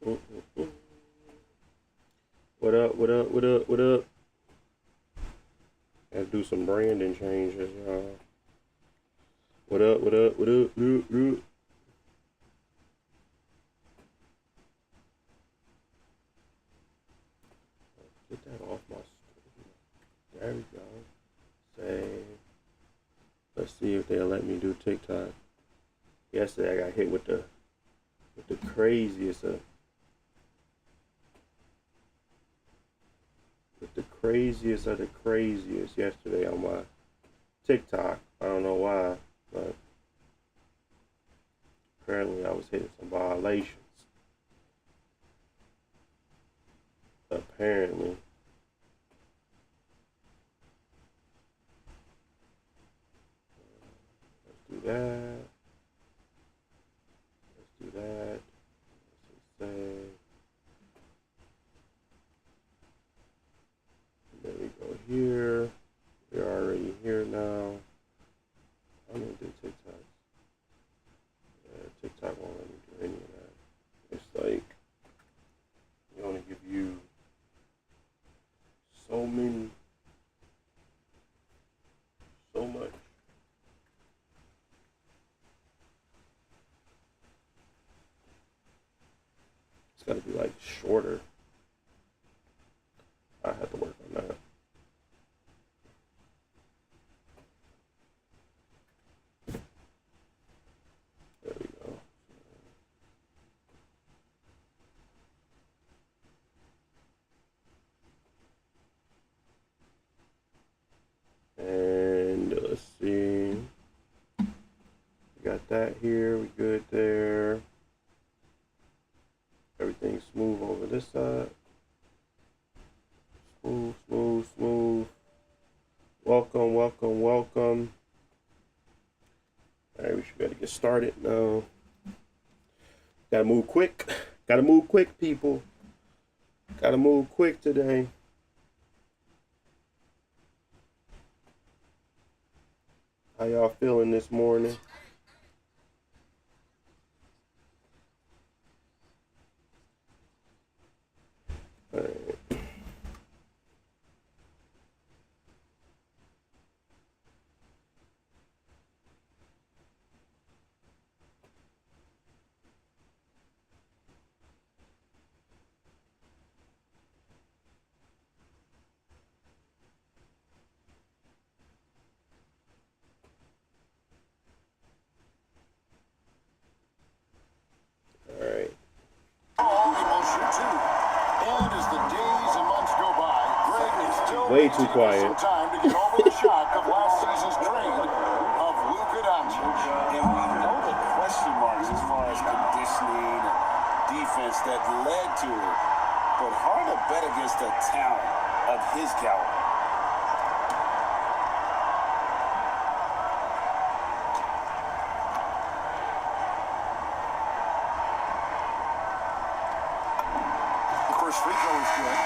Mm. What up? What up? What up? What up? Gotta do some branding changes, y'all. What up? What up? What up? What up? What up? Get that off my screen. There we go. Save. Let's see if they'll let me do TikTok. Yesterday I got hit with the craziest of the craziest yesterday on my TikTok. I don't know why, but apparently I was hitting some violations. Apparently. Let's do that. Let's do that. Let's save. There we go here. We're already here now. I'm gonna do TikTok. Yeah, TikTok won't let me do any of that. It's like they only give you so much. It's gotta be like shorter. I have to work on that. There we go. And let's see. We got that here. We good there. Everything's smooth over this side. Smooth, smooth, smooth. Welcome, welcome, welcome. All right, we should better get started now. Gotta move quick. Gotta move quick, people. Gotta move quick today. How y'all feeling this morning? All right. Way too quiet. Time to get over the shock of last season's trade of Luka Doncic. And we know the question marks as far as conditioning and defense that led to it. But hard to bet against the talent of his caliber. The first free throw is good.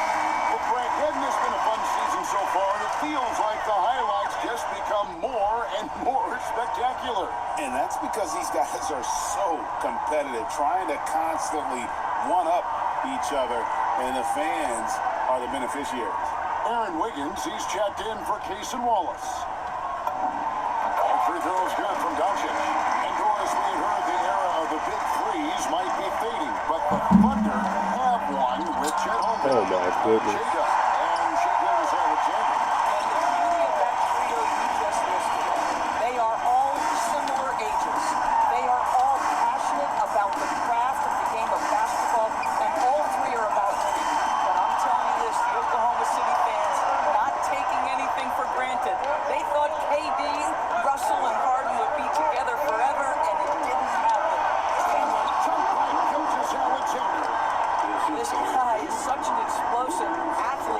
Well, Brent, hadn't this been a fun season so far? It feels like the highlights just become more and more spectacular. And that's because these guys are so competitive, trying to constantly one-up each other, and the fans are the beneficiaries. Aaron Wiggins, he's checked in for Case and Wallace. All free throws good from Doncic. And Doris, we had heard the era of the big threes might be fading, but the Thunder have one with Chet Holmgren. Oh my goodness. Shea and Shea Alexander. And the beauty of that trio you just listed, they are all similar ages. They are all passionate about the craft of the game of basketball, and all three are about winning. But I'm telling you this, the Oklahoma City fans, not taking anything for granted. They thought KD, Russell, and Harden would be together forever, and it didn't happen. Jump by Alexander. This guy is such an explosive athlete.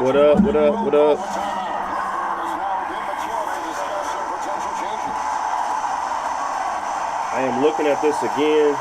What up? What up? What up? I am looking at this again.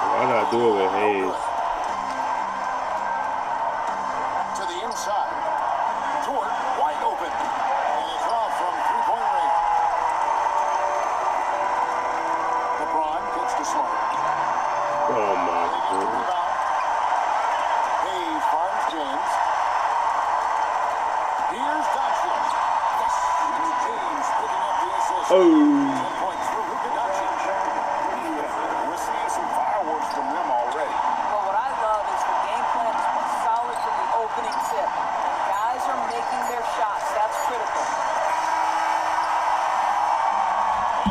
Why not do it with Hayes? To the inside. Toward wide open. And it's off from three-point range. LeBron gets to Smart. Oh my God. Hayes finds James. Here's Doncic. Yes, it's James picking up the assist. 10 points for Luka Doncic. We're seeing some fireworks from them already. Well, what I love is the game plan has been solid from the opening tip. And guys are making their shots. That's critical.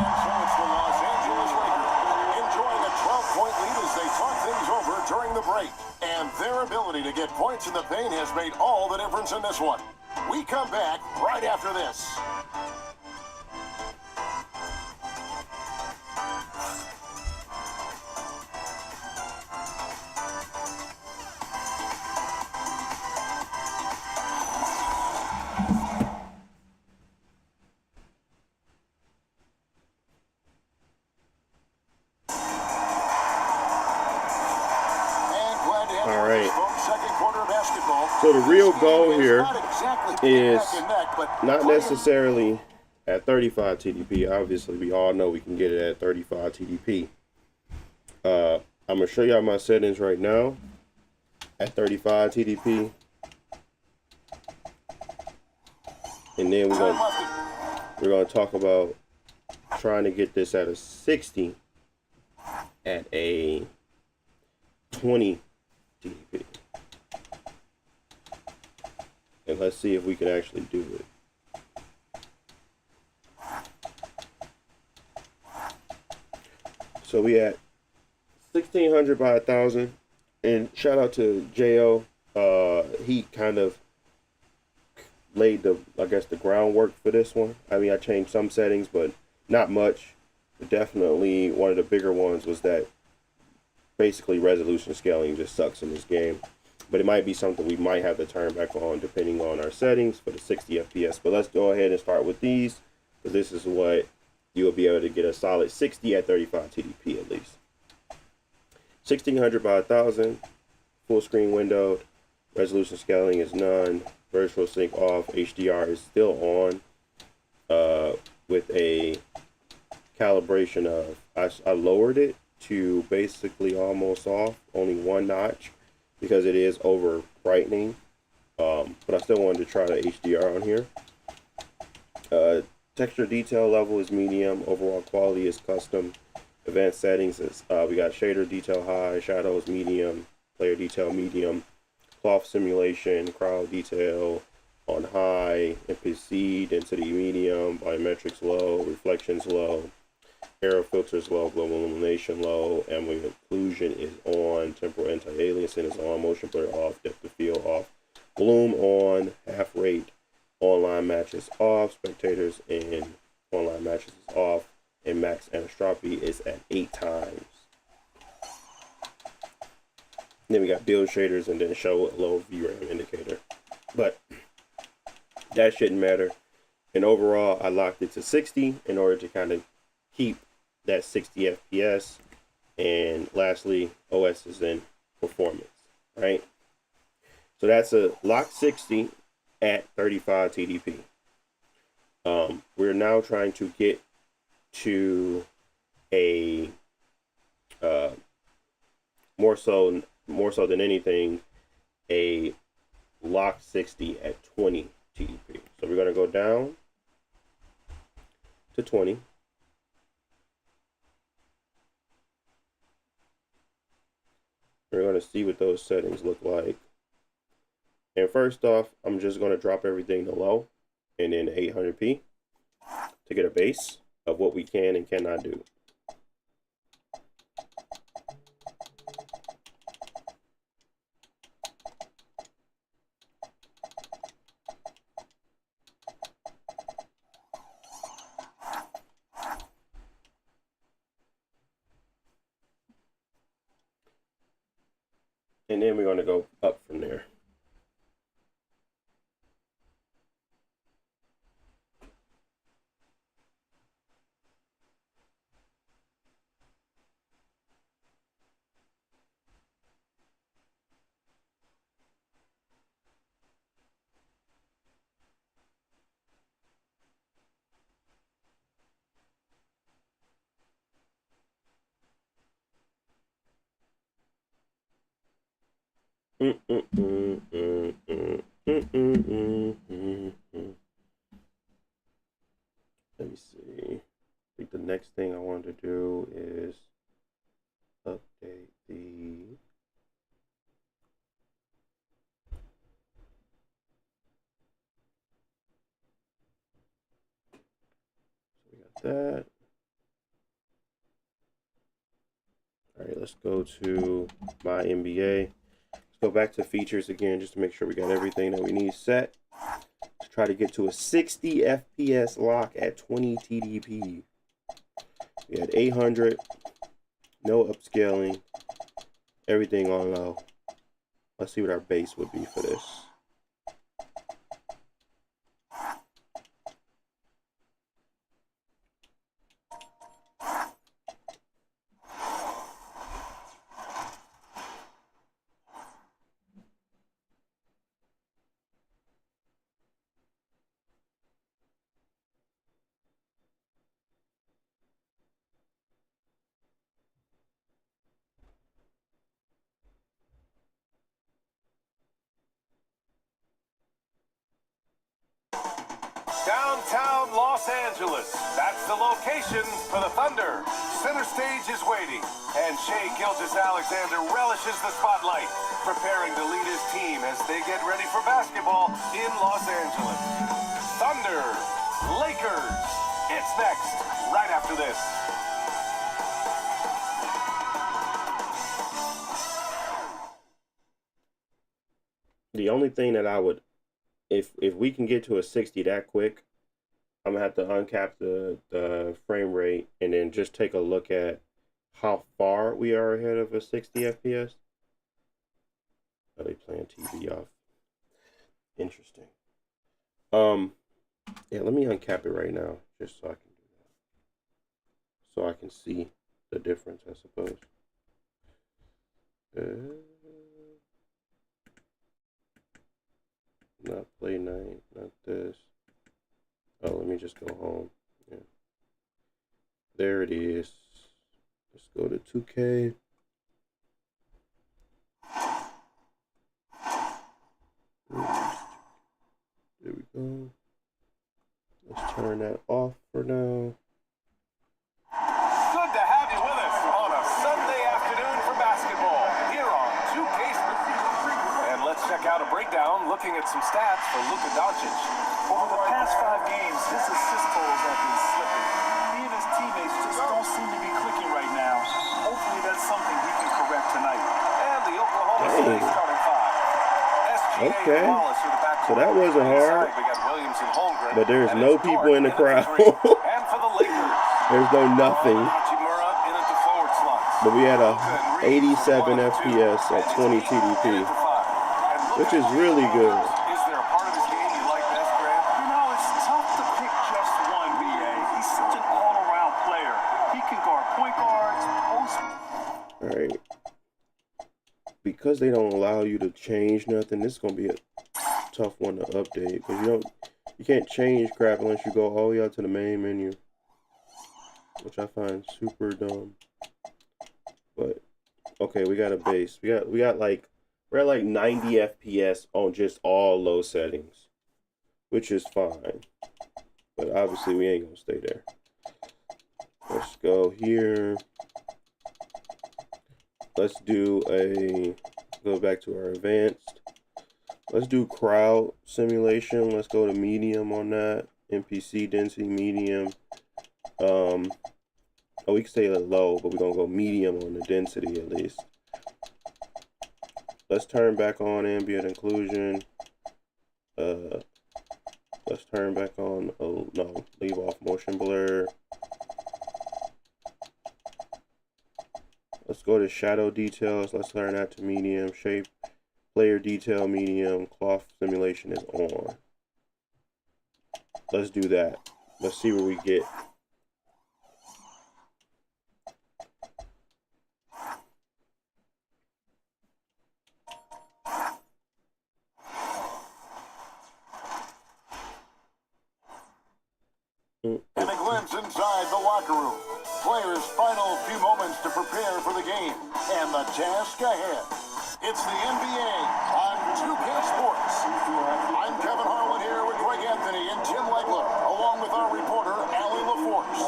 And so it's the Los Angeles Lakers enjoying a 12-point lead as they talk things over during the break. And their ability to get points in the paint has made all the difference in this one. We come back right after this. All right. So the real goal here is not necessarily at 35 TDP. Obviously, we all know we can get it at 35 TDP. I'm going to show y'all my settings right now at 35 TDP. And then we're going to talk about trying to get this at a 60 at a 20 TDP. And let's see if we can actually do it. So we at 1600 by 1000, and shout out to Jo. He kind of laid the, I guess, the groundwork for this one. I mean, I changed some settings, but not much. But definitely one of the bigger ones was that basically resolution scaling just sucks in this game. But it might be something we might have to turn back on depending on our settings for the 60 FPS. But let's go ahead and start with these, because this is what you'll be able to get a solid 60 at 35 TDP at least. 1600 by 1000, full screen windowed, resolution scaling is none, virtual sync off, HDR is still on, with a calibration of, I lowered it to basically almost off, only one notch, because it is over brightening, but I still wanted to try the HDR on here. Texture detail level is medium, overall quality is custom, advanced settings is we got shader detail high, shadows medium, player detail medium, cloth simulation, crowd detail on high, NPC density medium, biometrics low, reflections low, aero filters low, global illumination low, ambient occlusion is on, temporal anti-aliasing is on, motion blur off, depth of field off, bloom on, half rate online matches off, spectators in online matches is off, and max anisotropy is at 8 times. Then we got build shaders and then show low VRAM indicator. But that shouldn't matter. And overall, I locked it to 60 in order to kind of keep that 60 FPS. And lastly, OS is in performance, right? So that's a lock 60 at 35 TDP. We're now trying to get to a more so than anything, a lock 60 at 20 TDP. So we're going to go down to 20. We're going to see what those settings look like. And first off, I'm just going to drop everything to low and then 800p to get a base of what we can and cannot do. And then we're going to go up from there. Let me see. I think the next thing I want to do is update the that. All right, let's go to my NBA. Let's go back to features again just to make sure we got everything that we need set. Let's try to get to a 60 FPS lock at 20 TDP. We had 800, no upscaling, everything on low. Let's see what our base would be for this. Downtown Los Angeles. That's the location for the Thunder. Center stage is waiting, and Shai Gilgeous-Alexander relishes the spotlight, preparing to lead his team as they get ready for basketball in Los Angeles. Thunder, Lakers. It's next, right after this. The only thing that I would, if we can get to a 60 that quick, I'm gonna have to uncap the frame rate and then just take a look at how far we are ahead of a 60 FPS. Are they playing TV off? Interesting. Yeah, let me uncap it right now just so I can do that. So I can see the difference, I suppose. Not play night, not this. Oh, let me just go home. Yeah. There it is. Let's go to 2K. There we go. Let's turn that off for now. Good to have you with us on a Sunday afternoon for basketball here on 2K. And let's check breakdown looking at some stats for Luka Doncic. Over the past 5 games, his assist totals have been slipping. He and his teammates just don't seem to be clicking right now. Hopefully that's something he can correct tonight. And the Oklahoma City starting 5. SGA Okay. and Wallace are the backcourt. So that wasn't hard. We got Williams and Holmgren. But there's and no it's people Dort in the at crowd. 3. And for the Lakers, There's no nothing. Hachimura in at the forward slots. But we had a Luka and Reed 87 from 1 and 2. FPS at 20 And TDP, it's 8 to 5. And Luka which is really good. Is there a part of his game you like best, Grant? You know, it's tough to pick just one, BA. He's such an all-around player. He can guard point guards, post. All right. Because they don't allow you to change nothing, this is gonna be a tough one to update because you can't change crap unless you go all the way out to the main menu, which I find super dumb. But okay, we got a base. We're at like 90 FPS on just all low settings, which is fine. But obviously we ain't gonna stay there. Let's go here. Let's go back to our advanced. Let's do crowd simulation. Let's go to medium on that. NPC density medium. Oh, we can stay at low, but we're gonna go medium on the density at least. Let's turn back on ambient occlusion. Let's turn back on, no, leave off motion blur. Let's go to shadow details. Let's turn that to medium. Shape, player detail medium. Cloth simulation is on. Let's do that. Let's see where we get. And a glimpse inside the locker room. Players' final few moments to prepare for the game. And the task ahead. It's the NBA on 2K Sports. I'm Kevin Harlan here with Greg Anthony and Tim Legler, along with our reporter, Allie LaForce.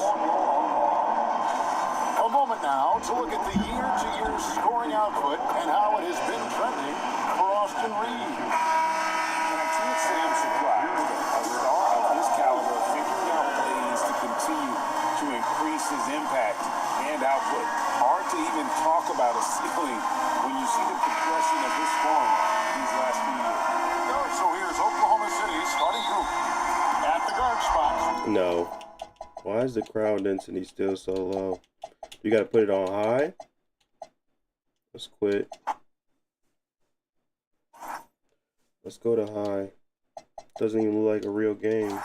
A moment now to look at the year-to-year scoring output and how it has been trending for Austin Reed. And I can't say I'm surprised. A star of his caliber figuring out ways to continue to increase his impact and output. Hard to even talk about a ceiling when you see the progression of his scoring these last few years. So here's Oklahoma City's starting group at the guard spot. No. Why is the crowd density still so low? You gotta put it on high. Let's quit. Let's go to high. Doesn't even look like a real game.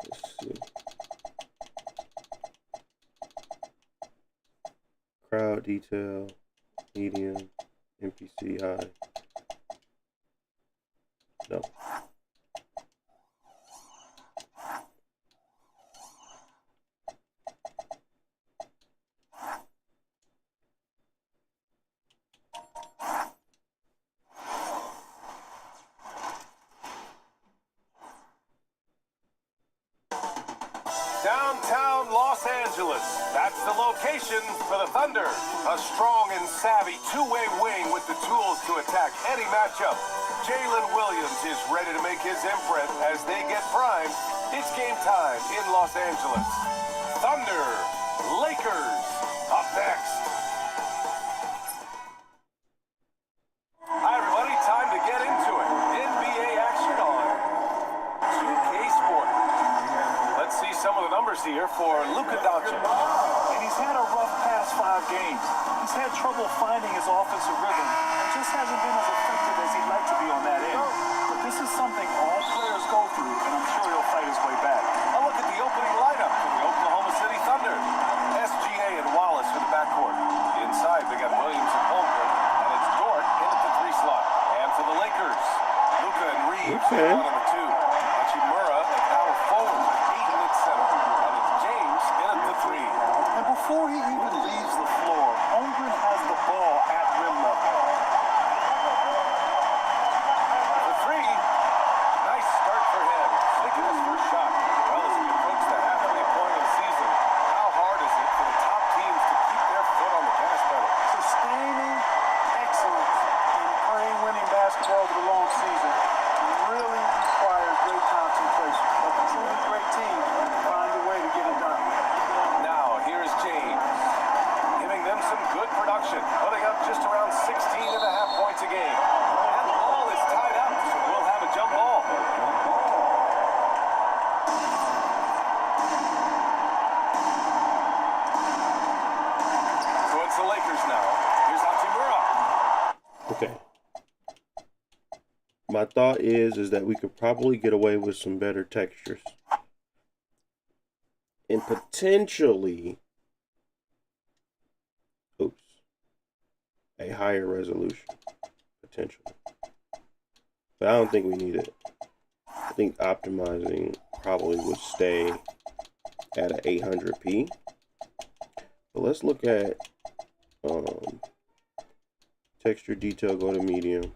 Let's see. Crowd detail, medium, NPC high. No. Downtown Los Angeles. That's the location for the Thunder. A strong and savvy two-way wing with the tools to attack any matchup. Jalen Williams is ready to make his imprint as they get primed. It's game time in Los Angeles. Thunder, Lakers, up next. Hi, everybody. Time to get into it. NBA action on 2K Sports. Let's see some of the numbers here for Luka Doncic. And he's had a rough past 5 games. He's had trouble finding his offensive rhythm and just hasn't been as effective as he'd like to be on that end. But this is something all players go through, and I'm sure he'll fight his way back. A look at the opening lineup for the Oklahoma City Thunder. SGA and Wallace for the backcourt. Inside, they got Williams and Holmgren, and it's Dort in at the 3 slot. And for the Lakers, Luka and Reed on the 2. Hachimura at power forward, 8 in at center. And it's James in at the 3. And before he even leaves the floor, Holmgren has the ball at rim level. The 3. Nice start for him. Taking his first shot. Well, as we approach the halfway point of the season, how hard is it for the top teams to keep their foot on the gas pedal? Sustaining excellence in playing winning basketball my thought is that we could probably get away with some better textures. And potentially, a higher resolution, potentially. But I don't think we need it. I think optimizing probably would stay at an 800p. But let's look at texture detail, go to medium.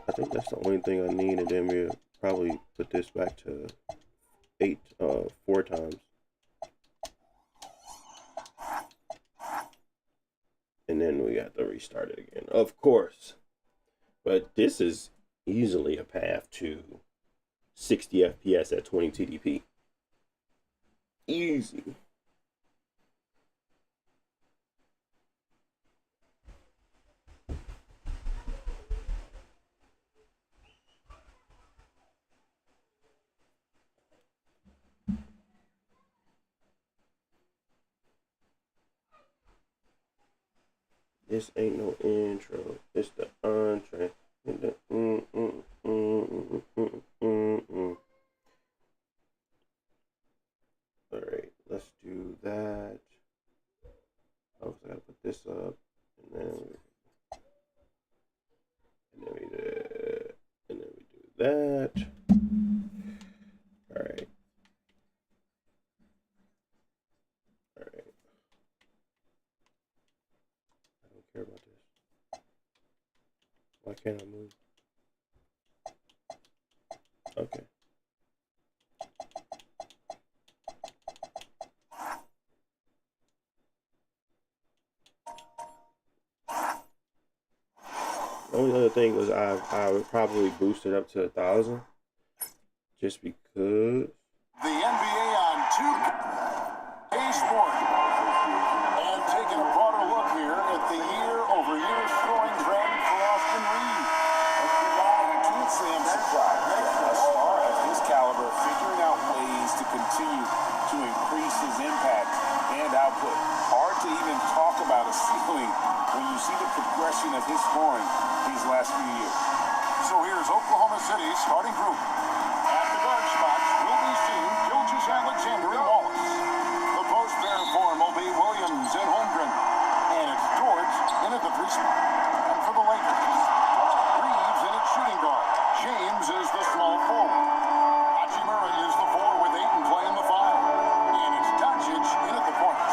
I think that's the only thing I need, and then we'll probably put this back to 4 times. And then we got to restart it again, of course. But this is easily a path to 60 FPS at 20 TDP. Easy. This ain't no intro. It's the entree. All right, let's do that. Oh, I gotta put this up, and then we do that. All right. Care about this. Why can't I move? Okay. The only other thing was I would probably boost it up to 1,000, just because. The NBA on 2K Sport. And taking a broader look here at the year-over-year scoring trend for Austin Reed. I can't say I'm surprised. A star of his caliber figuring out ways to continue to increase his impact and output. Hard to even talk about a ceiling when you see the progression of his scoring these last few years. So here's Oklahoma City's starting group. At the guard spots will be seen Gilgeous Alexander and Wallace. The post pair form will be Williams and Holmgren. And it's Dort in at the 3 spot. And for the Lakers, Reeves in at shooting guard. James is the small forward. Hachimura is the 4 with Ayton playing the 5. And it's Doncic in at the point.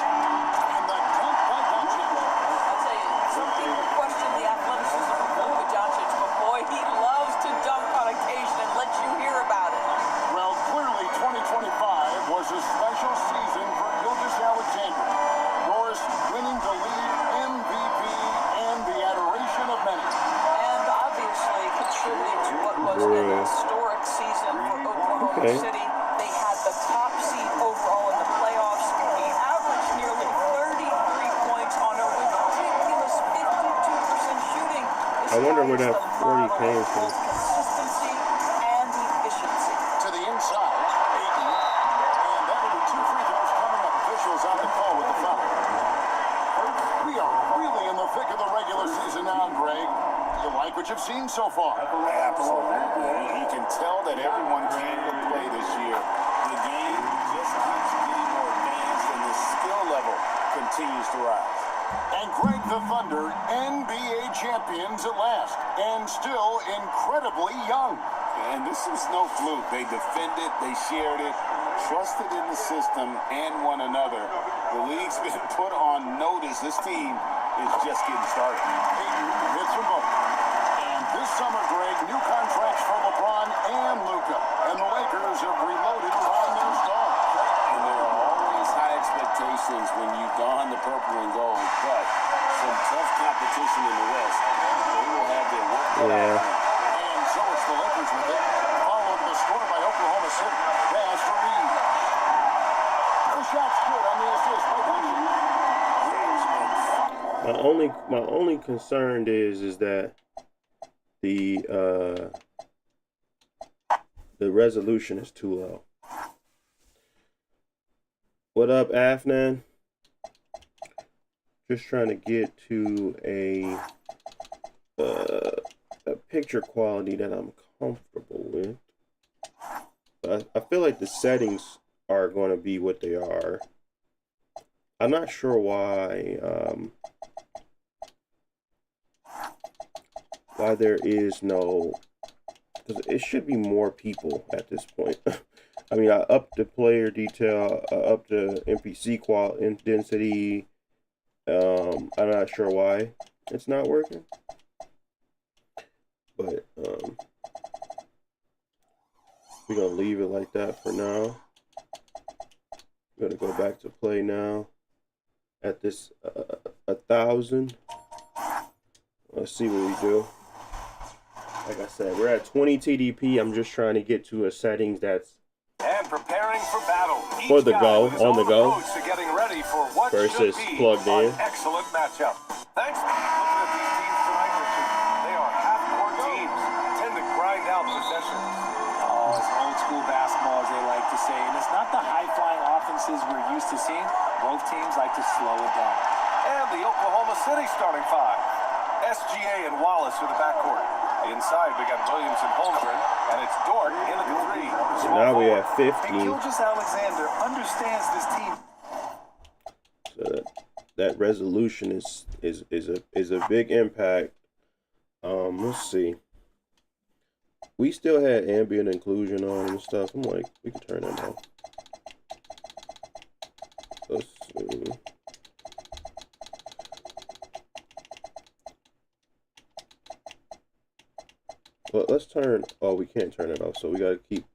And the dunk by Doncic. I'll tell you, some people question the athleticism of Luka Doncic, but boy, he loves to dunk on occasion and let you hear about it. Well, clearly 2025 was a special season for Gilgeous Alexander. Norris winning the league MVP and the adoration of many. And obviously contributing to what was an historic season for Oklahoma City. They had the top seed overall in the playoffs. He averaged nearly 33 points on a ridiculous 52% shooting. I wonder where that 40 came from. Consistency and efficiency. To the inside, Ayton. And that will be 2 free throws coming up. Officials on the call with the foul. We are really in the thick of the regular season now, Greg. You like what you've seen so far? Absolutely. You can tell that everyone came to play this year. The game just keeps getting more advanced and the skill level continues to rise. And Greg, the Thunder, NBA champions at last, and still incredibly young. And this is no fluke. They defended, they shared it, trusted in the system and one another. The league's been put on notice. This team is just getting started. Ayton hits them both. And this summer, Greg, new contracts for LeBron and Luka. And the Lakers have reloaded to find their star. And there are always high expectations when you don the purple and gold, but some tough competition in the West. They will have their work cut out. And so it's the Lakers with it. Followed the score by Oklahoma City. Pass to Reed. The shot's good on the assist by Doncic. My only concern is that the resolution is too low. What up, Afnan? just trying to get to a picture quality that I'm comfortable with. I feel like the settings are going to be what they are. I'm not sure why there is no, because it should be more people at this point. I mean, I upped the player detail, I upped the NPC quality density. I'm not sure why it's not working, but we're gonna leave it like that for now. I'm gonna go back to play now at this 1,000. Let's see what we do. Like I said, we're at 20 TDP. I'm just trying to get to a settings that's and preparing for battle. For the go, on the go, to getting ready for what versus should be plugged in. an excellent matchup. Thanks. Looking at these teams tonight, Richard, they are half-court teams, tend to grind out possessions. Oh, it's old school basketball, as they like to say, and it's not the high-flying offenses we're used to seeing. Both teams like to slow it down. And the Oklahoma City starting five. SGA and Wallace for the backcourt. Inside, we got Williams and Holmgren, and it's Dort in at the three. So now we have 50. And Gilgeous-Alexander understands this team. So that resolution is a big impact. Let's see. We still had ambient inclusion on and stuff. I'm like, we can turn that off. Let's see. Well, let's turn. Oh, we can't turn it off, so we gotta keep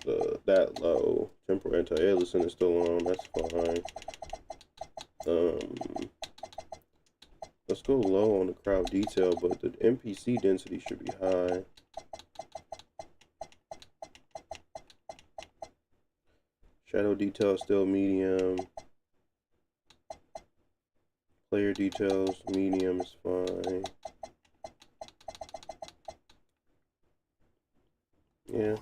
that low. Temporal anti-aliasing is still on. That's fine. Let's go low on the crowd detail, but the NPC density should be high. Shadow detail still medium. Player details medium is fine. Yeah.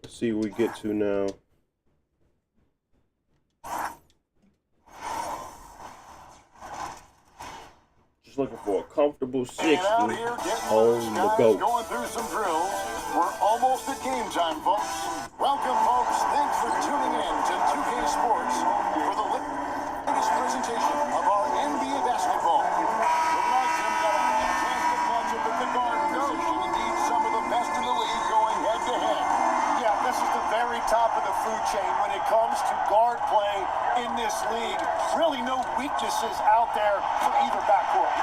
Let's see what we get to now. Just looking for a comfortable 60 out here getting on loose, the guys, go. going through some drills. We're almost at game time, folks. Welcome, folks. Thanks for tuning in to 2K Sports for the latest presentation of our NBA basketball. Tonight, Tim got a fantastic matchup at the guard position. Indeed, some of the best in the league going head-to-head. Yeah, this is the very top of the food chain when it comes to guard play in this league. Really no weaknesses out there for either backcourt.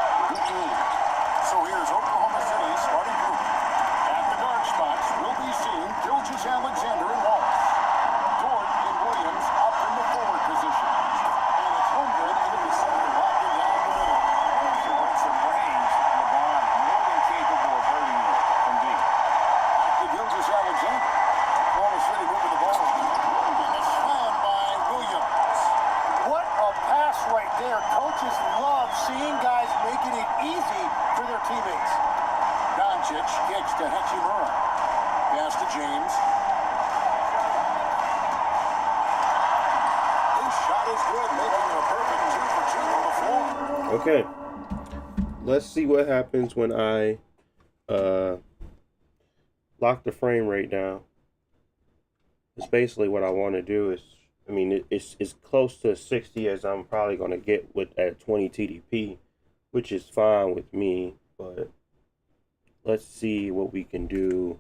So here's Oklahoma City's starting group. At the guard spots, we'll be seeing Gilgeous-Alexander and Wallace. Dort and Williams up in the forward positions. And it's Holmgren in the center, locking down the middle. Showing some range on the bond, more than capable of hurting you from deep. Back to Gilgeous-Alexander. Oklahoma City moving the ball. And a slam by Williams. What a pass right there. Coaches love seeing guys making it easy for their teammates. Doncic kicks to Hachimura. Pass to James. His shot is good, making a perfect 2 for 2 on the floor. Okay. Let's see what happens when I lock the frame rate down. It's basically what I want to do is, I mean, it's close to 60 as I'm probably going to get with at 20 TDP, which is fine with me, but let's see what we can do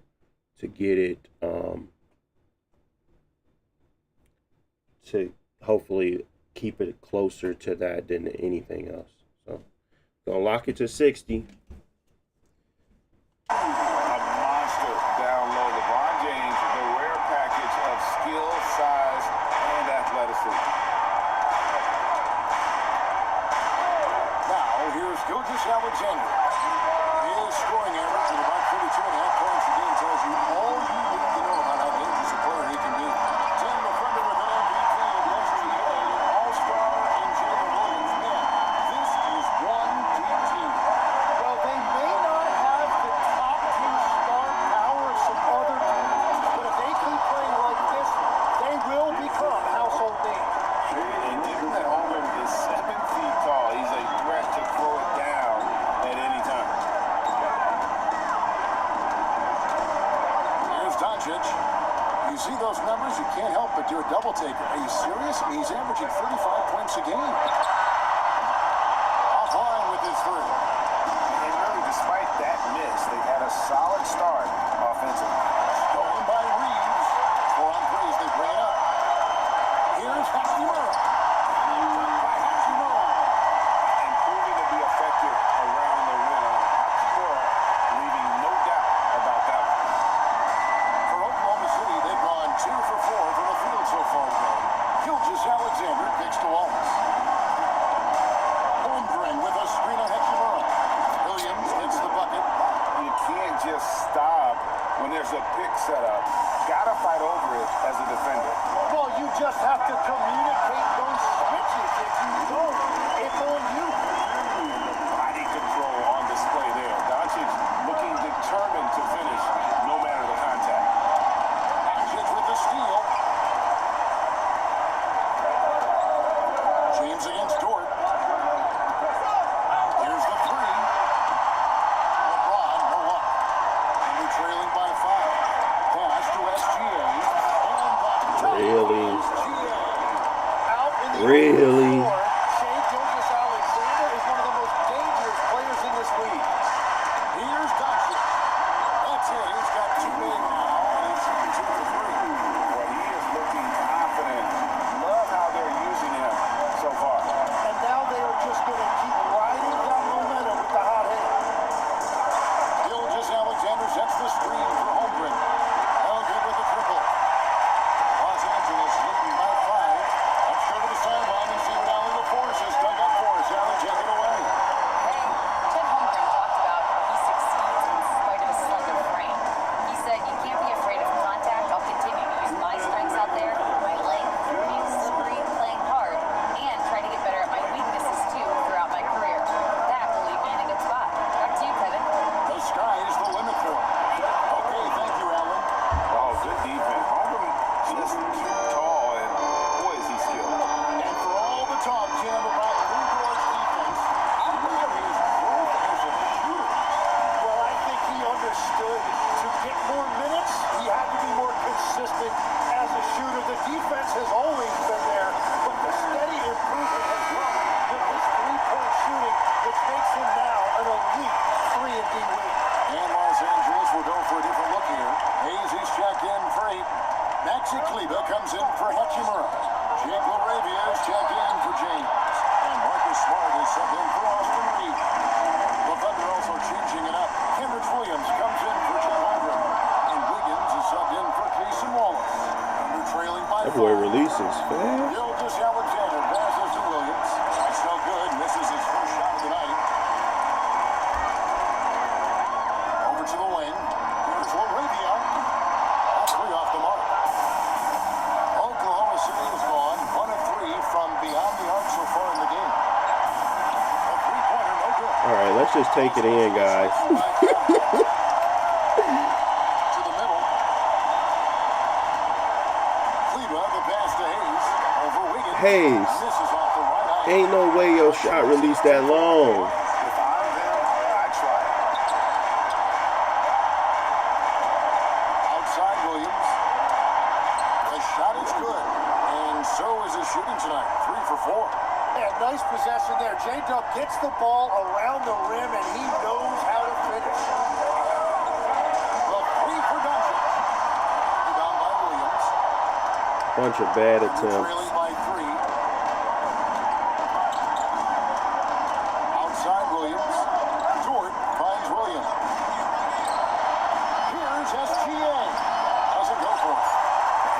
to get it to hopefully keep it closer to that than anything else. So gonna lock it to 60. A monster down low. LeBron James, the rare package of skill, size, and athleticism. Now, here's Gilgeous-Alexander. His scoring average of about 32.5 points a game tells you all you need to know about how dangerous a player he can be. Tim, the Thunder with an MVP of SGA, an All-Star, and Jalen Williams. Man, this is one deep team. Well, they may not have the top 10 star power of some other teams, but if they keep playing like this, they will become double taker. Are you serious? I mean, he's averaging 35 points a game. Offline with his three. And really, despite that miss, they've had a solid start offensively. Stolen by Reeves. 4 on threes. They bring it up. Here's Hachimura. By Hachimura. And proving to be effective around the rim. Hachimura leaving no doubt about that one. For Oklahoma City, they've gone 2 for 4 from the field so far today. Gilgeous-Alexander kicks to Wallace. Holmgren with a screen on Hachimura. Williams gets the bucket. You can't just stop when there's a pick set up. Gotta fight over it as a defender. Well, you just have to communicate those switches. If you don't, it's on you. Body control on display there. Doncic looking determined to finish no matter the contact. Doncic with the steal. James against Dort. Here's the three. LeBron, no luck. And they're trailing by 5. Pass to SGA. And Really? SGA. Out in the Really? open floor, Shai Gilgeous-Alexander is one of the most dangerous players in this league. Here's Doncic. That's it. He's got 2 made now, and he's shooting 2 for 3. Well, he is looking confident. Love how they're using him so far. And now they are just going to keep riding that momentum with the hot hand. Gilgeous-Alexander sets the screen for Holmgren. Elgin with the triple. Los Angeles leading by 5. Let's go to the sideline and see what Allen LaForce has dug up for us. Allen, take it away. Tim Holmgren talked about how he succeeds in spite of a slender frame. He said, "You can't be afraid of contact. I'll continue to use my strengths out there, my length, being slippery, playing hard, and try to get better at my weaknesses too throughout my career. That will leave me in a good spot." Back to you, Kevin. The sky is the limit for him. Okay, thank you, Allen. Oh, good defense. Holmgren just too tall, and boy, is he skilled. And for all the talk, Jim, about Lou Dort's defense, how about his growth as a shooter? Well, I think he understood to get more minutes, he had to be more consistent as a shooter. The defense has always been there, but the steady improvement has come with his three-point shooting, which makes him now an elite 3-and-D wing. And Los Angeles will go for a different look here. Hayes is checked in for 8. Maxi Kleber comes in for Hachimura. Jake LaRavia is checked in for James. And Marcus Smart is subbed in for Austin Reeves. The Thunder also changing it up. Kendrick Williams comes in for Chet Holmgren. And Wiggins is subbed in for Cason Wallace. Thunder trailing by That 5. boy releases fast. Gilgeous-Alexander passes to Williams. That's no good. Misses his first shot of the night. Over to the wing. Here's LaRavia. All 3 off the mark. Oklahoma City has gone 1 of 3 from beyond the arc so far in the game. A three-pointer, no good. All right, let's just take it in, guys. To the middle. Kleber, the pass to Hayes. Over Wiggins. Hayes. Misses off the right eye. Ain't no way your shot released that long. If I'm there, I try it. Outside Williams. The shot is good. And so is his shooting tonight. 3 for 4. Yeah, nice possession there. J-Dub gets the ball around the rim, and he knows how to finish. The 3 for Doncic. Rebound by Williams. Bunch of bad Trailing attempts. by 3. Outside Williams. Dort finds Williams. Here's SGA. Doesn't go for it.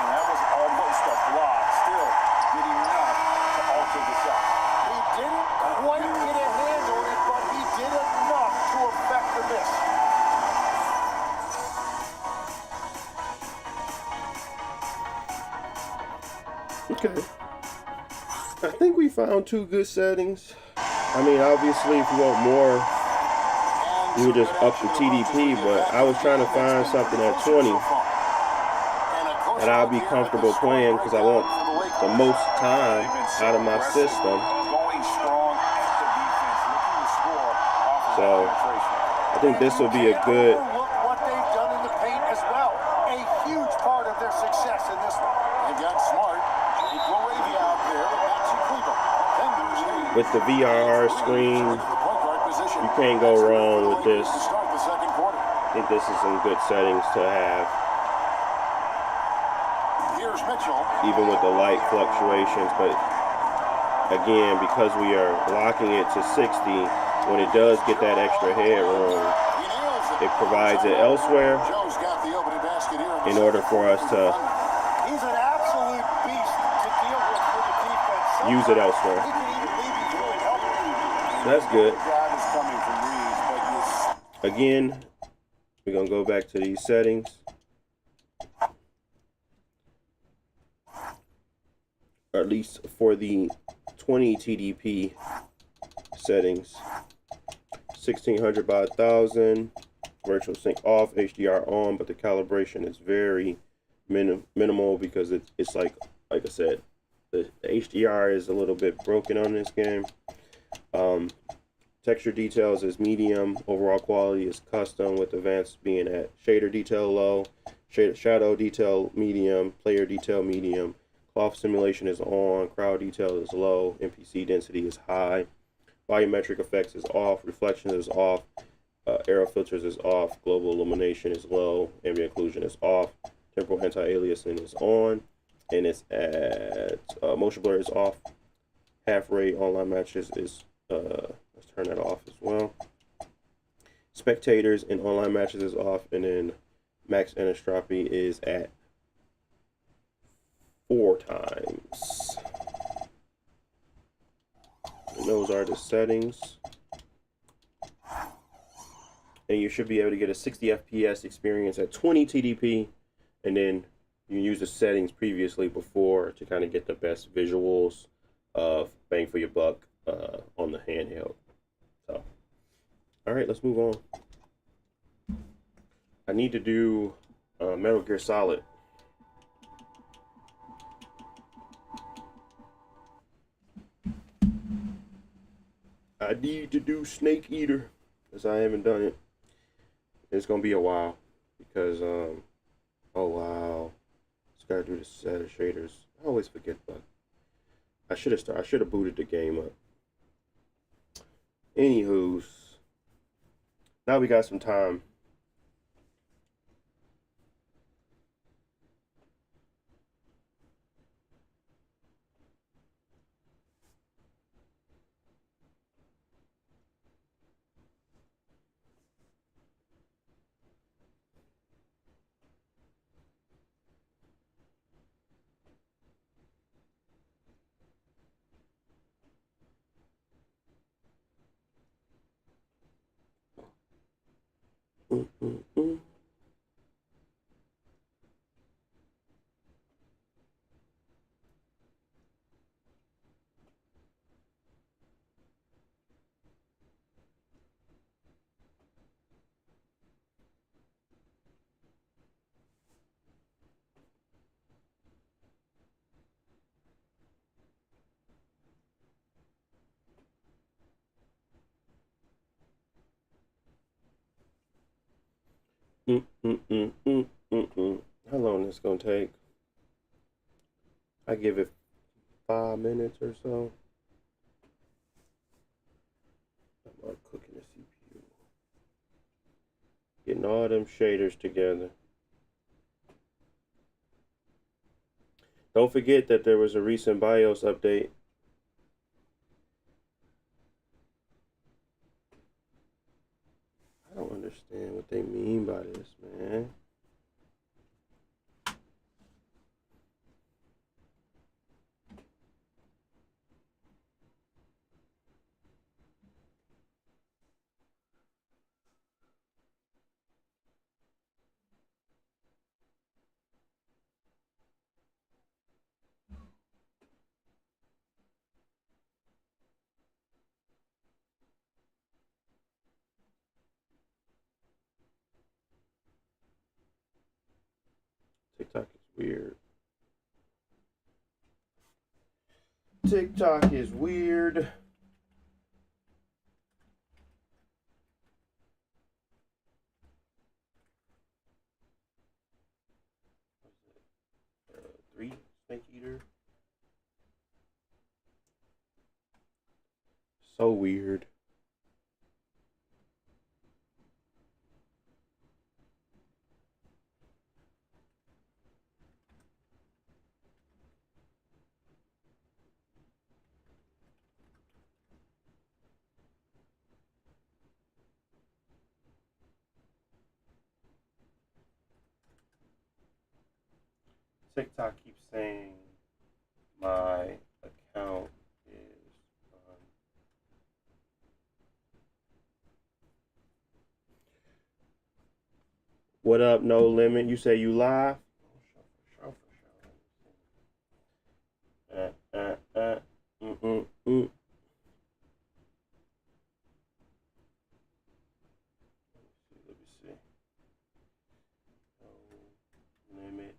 And that was almost a block. Still did enough to alter the shot. He didn't quite get a hand on it, but he did enough to affect the miss. Okay. I think we found 2 good settings. I mean, obviously, if you want more, you would just up the TDP, but I was trying to find something at 20 that I'll be comfortable playing because I want the most time out of my system. Going strong at the defense, looking to score off of So, penetration. I think this will be a good. Look what they've done in the paint as well. A huge part of their success in this one. They've got Smart. with the VRR screen, you can't go wrong with this. I think this is some good settings to have. Even with the light fluctuations, but again, because we are locking it to 60, when it does get that extra headroom, it provides it elsewhere in order for us to He's an absolute beast to deal with for the defense. use it elsewhere. So that's good. Again, we're going to go back to these settings. Or at least for the 20 TDP settings. 1600 by 1000. Virtual sync off, HDR on, but the calibration is very minimal because it's like I said, the HDR is a little bit broken on this game. Texture details is medium. Overall quality is custom, with advanced being at shader detail low, shadow detail medium, player detail medium. Cloth simulation is on, crowd detail is low, NPC density is high, volumetric effects is off, reflection is off, aero filters is off, global illumination is low, ambient occlusion is off, temporal anti-aliasing is on, and it's at motion blur is off, half rate online matches is let's turn that off as well. Spectators in online matches is off, and then max anisotropy is at 4 times. And those are the settings. And you should be able to get a 60 FPS experience at 20 TDP, and then you use the settings previously before to kind of get the best visuals of bang for your buck on the handheld. So, all right, let's move on. I need to do Metal Gear Solid. I need to do Snake Eater, because I haven't done it. It's gonna be a while because oh wow, just gotta do the set of shaders. I always forget, but I should have booted the game up. Anywho's, now we got some time. How long is this gonna take? I give it 5 minutes or so. I'm not cooking the CPU. Getting all them shaders together. Don't forget that there was a recent BIOS update. I don't understand what they mean by this, man. TikTok is weird. TikTok is weird. Three Snake Eater. So weird. TikTok keeps saying my account is What up, No Limit? You say you live? Mm, mm, mm. Let me see. No Limit.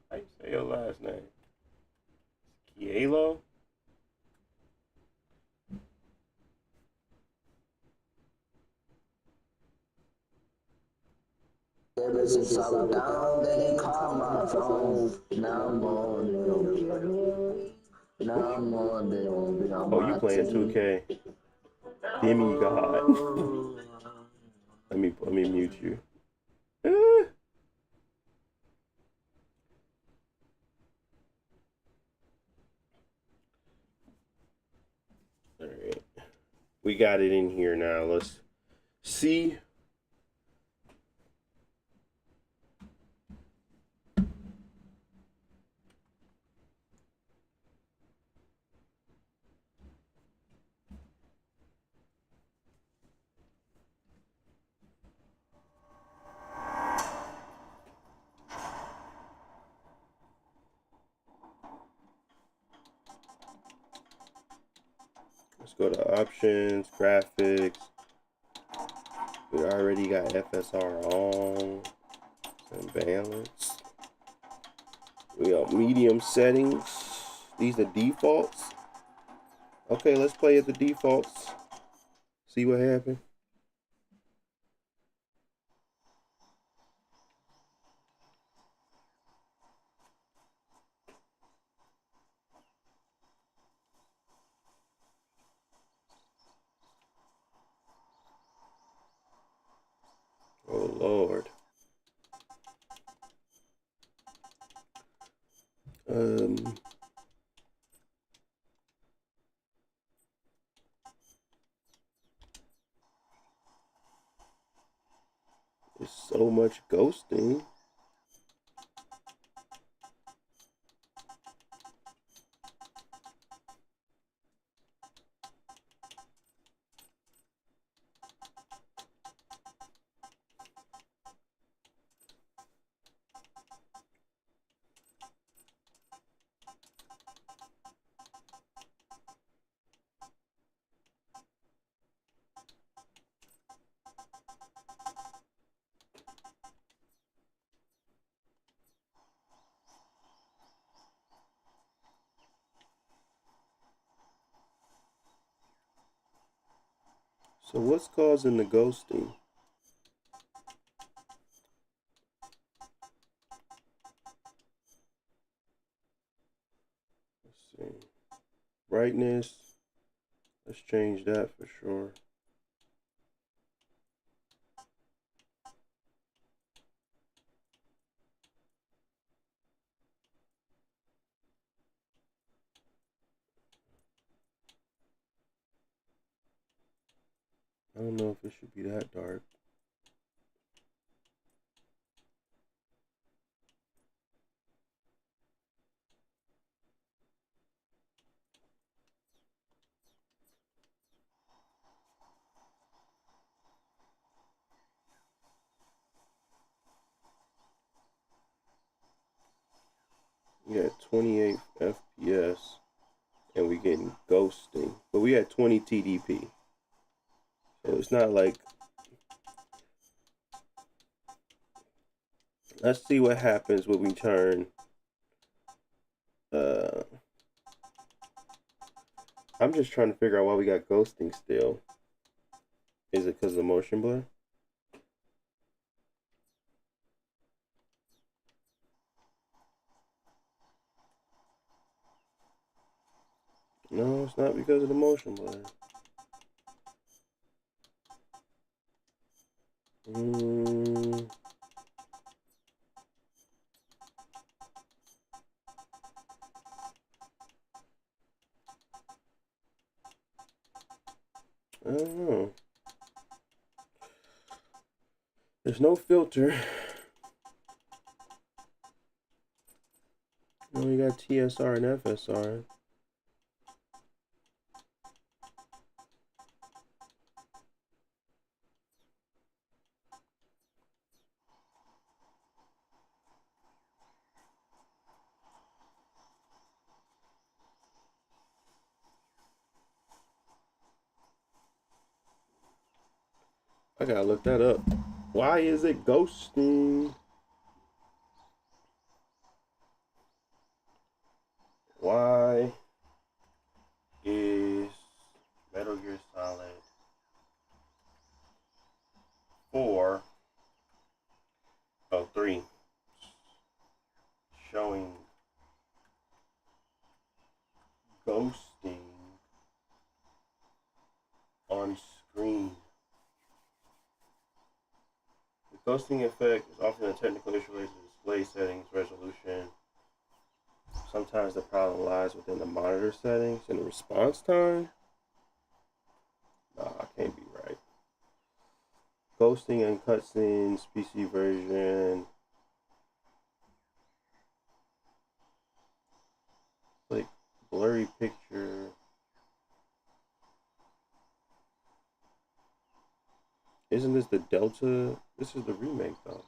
How you say your last name? Kielo? Ever since I was down, they didn't call my phone. Now I'm on them. Now I'm on them. Oh, you playing 2K? Demigod. let me mute you. All right, we got it in here now. Let's see. Let's go to options, graphics. We already got FSR on and balance. We got medium settings. These are defaults. Okay, let's play at the defaults. See what happens. Oh Lord. There's so much ghosting. So what's causing the ghosting? Let's see. Brightness. Let's change that for sure. I don't know if it should be that dark. We had 28 FPS and we getting ghosting, but we had 20 TDP. So it's not like. Let's see what happens when we turn. I'm just trying to figure out why we got ghosting still. Is it because of motion blur? it's not because of the motion blur. I don't know. There's no filter. You only got TSR and FSR. I gotta look that up. Why is it ghosting? Why is Metal Gear Solid 3 showing ghosting on screen? The ghosting effect is often a technical issue related to display settings, resolution. Sometimes the problem lies within the monitor settings and the response time. Nah, I can't be right. Ghosting and cutscenes, PC version. Like blurry picture. Isn't this the Delta? This is the remake though.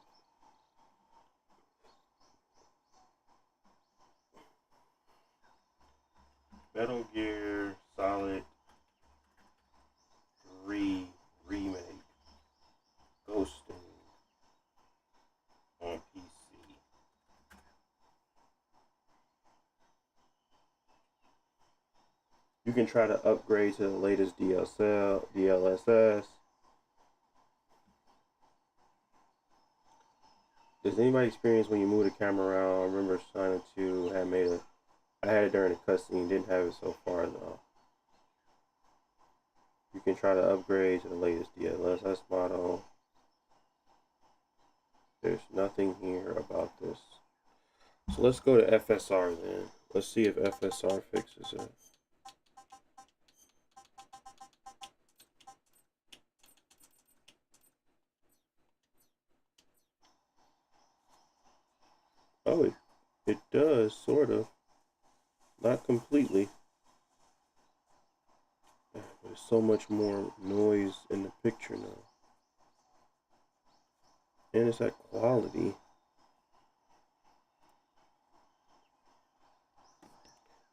Metal Gear Solid 3 remake. Ghosting on PC. You can try to upgrade to the latest DLSS. Does anybody experience when you move the camera around? I remember Sonic 2 I had it during a cutscene, didn't have it so far though. You can try to upgrade to the latest DLSS model. There's nothing here about this. So let's go to FSR then. Let's see if FSR fixes it. Oh, it does, sort of. Not completely. But there's so much more noise in the picture now. And it's at quality.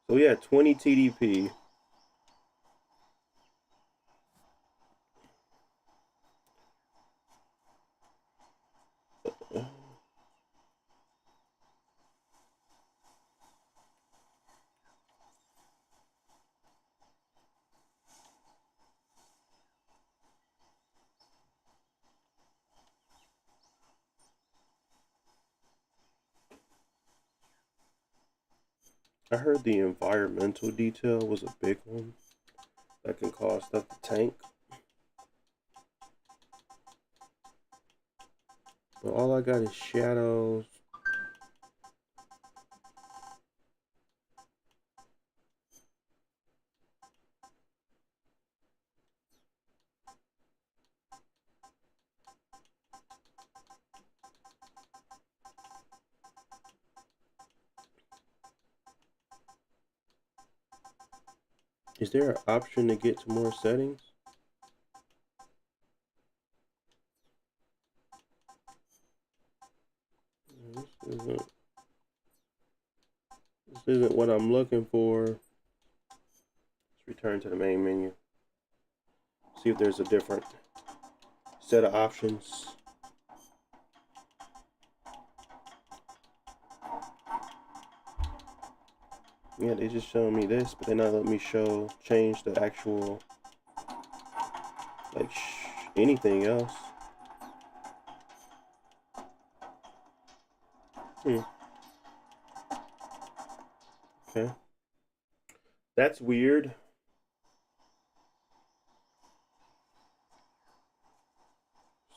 So yeah, 20 TDP. I heard the environmental detail was a big one that can cause stuff to tank. But all I got is shadows. Is there an option to get to more settings? This isn't what I'm looking for. Let's return to the main menu. See if there's a different set of options. Yeah, they just showing me this, but they're not letting me change the actual, like, anything else. Okay. That's weird.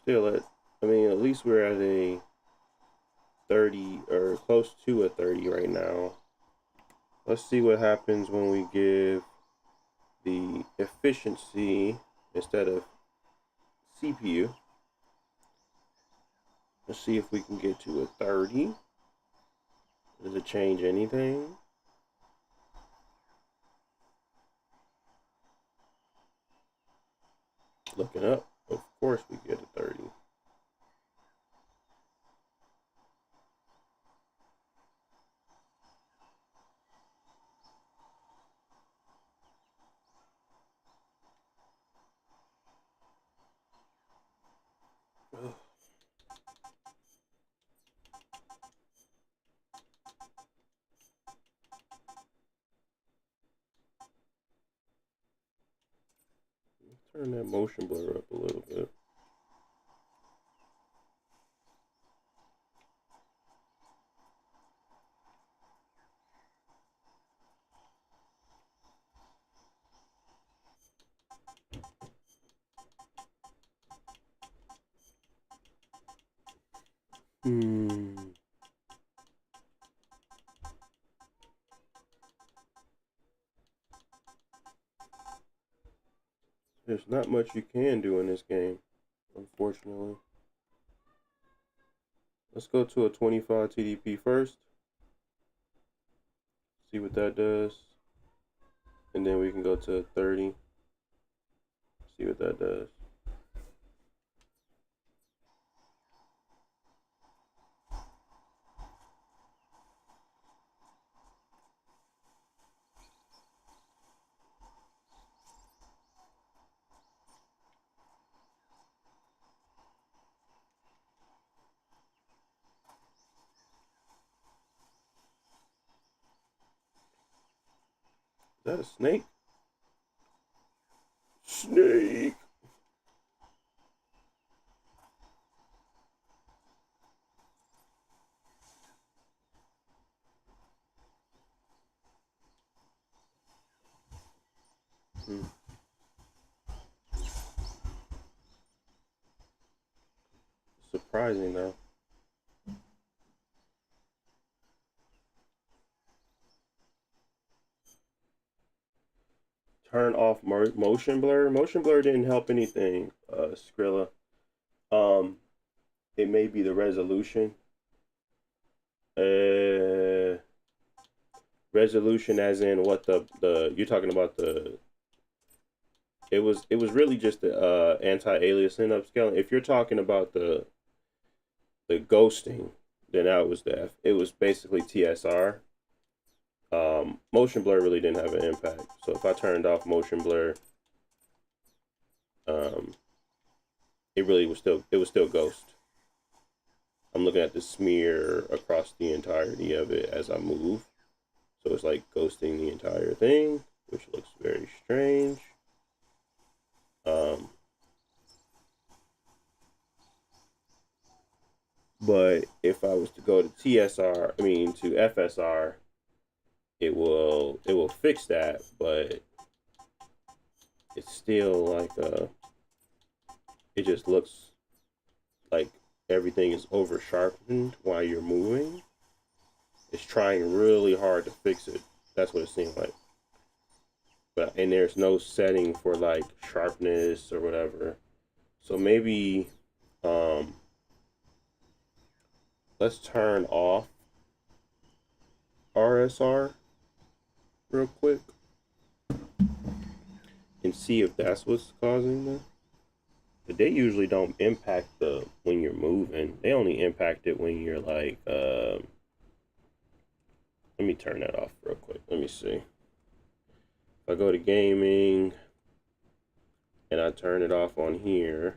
still at, I mean, at least we're at a 30 or close to a 30 right now. Let's see what happens when we give the efficiency instead of CPU. Let's see if we can get to a 30. Does it change anything? Looking up, of course we get a 30. Ugh. Turn that motion blur up a little bit. There's not much you can do in this game, unfortunately. Let's go to a 25 TDP first. See what that does. And then we can go to 30. See what that does. Is that a snake? Snake! Surprising though. Turn off motion blur. Motion blur didn't help anything, Skrilla. It may be the resolution. Resolution as in what the you're talking about the. It was really just the anti-aliasing upscaling. If you're talking about the ghosting, then that was it was basically TSR. Motion blur really didn't have an impact. So if I turned off motion blur, it really was still ghost. I'm looking at the smear across the entirety of it as I move. So it's like ghosting the entire thing, which looks very strange. But if I was to go to TSR, I mean to FSR, it will fix that, but it's still like it just looks like everything is over sharpened while you're moving. It's trying really hard to fix it. That's what it seems like. But and there's no setting for like sharpness or whatever. So maybe let's turn off RSR real quick and see if that's what's causing that. But they usually don't impact when you're moving. They only impact it when you're like let me turn that off real quick. Let me see. If I go to gaming and I turn it off on here,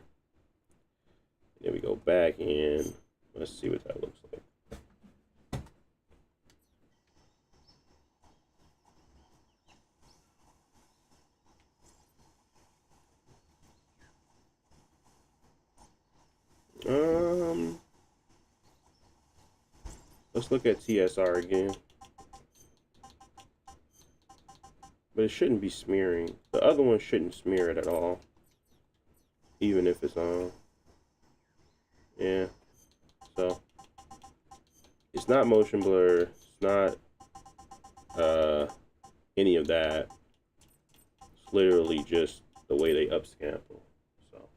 then we go back in. Let's see what that looks like. Let's look at TSR again. But it shouldn't be smearing. The other one shouldn't smear it at all, even if it's on. Yeah. So it's not motion blur. It's not any of that. It's literally just the way they upsample. So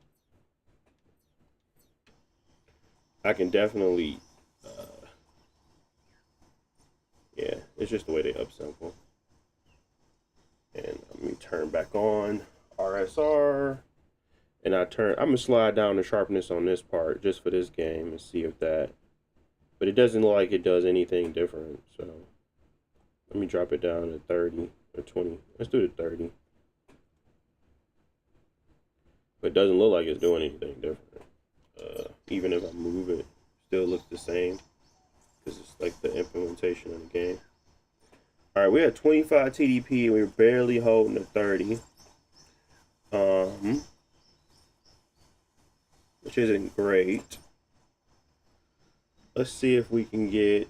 I can definitely, yeah, it's just the way they upsample. And let me turn back on RSR. And I'm gonna slide down the sharpness on this part just for this game and see if that, but it doesn't look like it does anything different. So let me drop it down to 30 or 20. Let's do it 30. But it doesn't look like it's doing anything different. Even if I move it, still looks the same because it's like the implementation of the game. All right, we had 25 TDP and we were barely holding the 30. Which isn't great. Let's see if we can get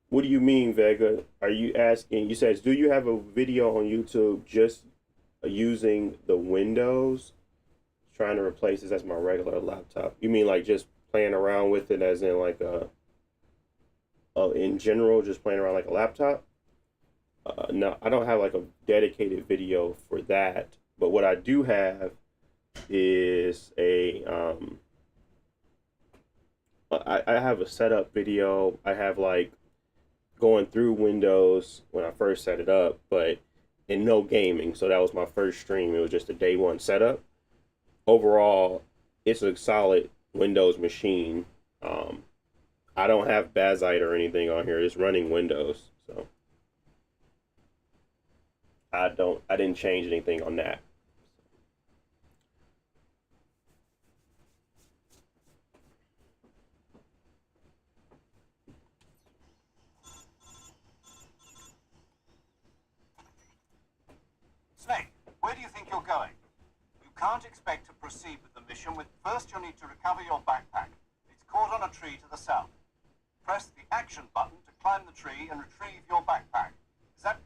what do you mean, Vega? Are you asking, you said, do you have a video on YouTube just using the Windows? Trying to replace this as my regular laptop. You mean like just playing around with it as in like in general, just playing around like a laptop? No, I don't have like a dedicated video for that. But what I do have is a I have a setup video. I have like going through Windows when I first set it up, but in no gaming. So that was my first stream. It was just a day one setup. Overall, it's a solid Windows machine. I don't have Bazite or anything on here. It's running Windows, so I didn't change anything on that. Snake, where do you think you're going? You can't expect to proceed with the mission with first you'll need to recover your backpack. It's caught on a tree to the south. Press the action button to climb the tree and retrieve your backpack. Is that...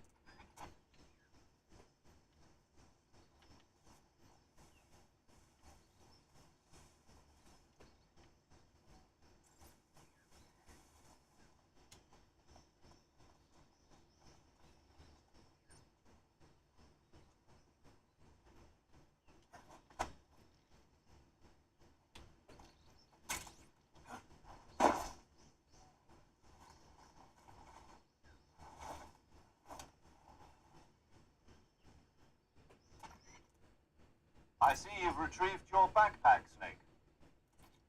I see you've retrieved your backpack, Snake.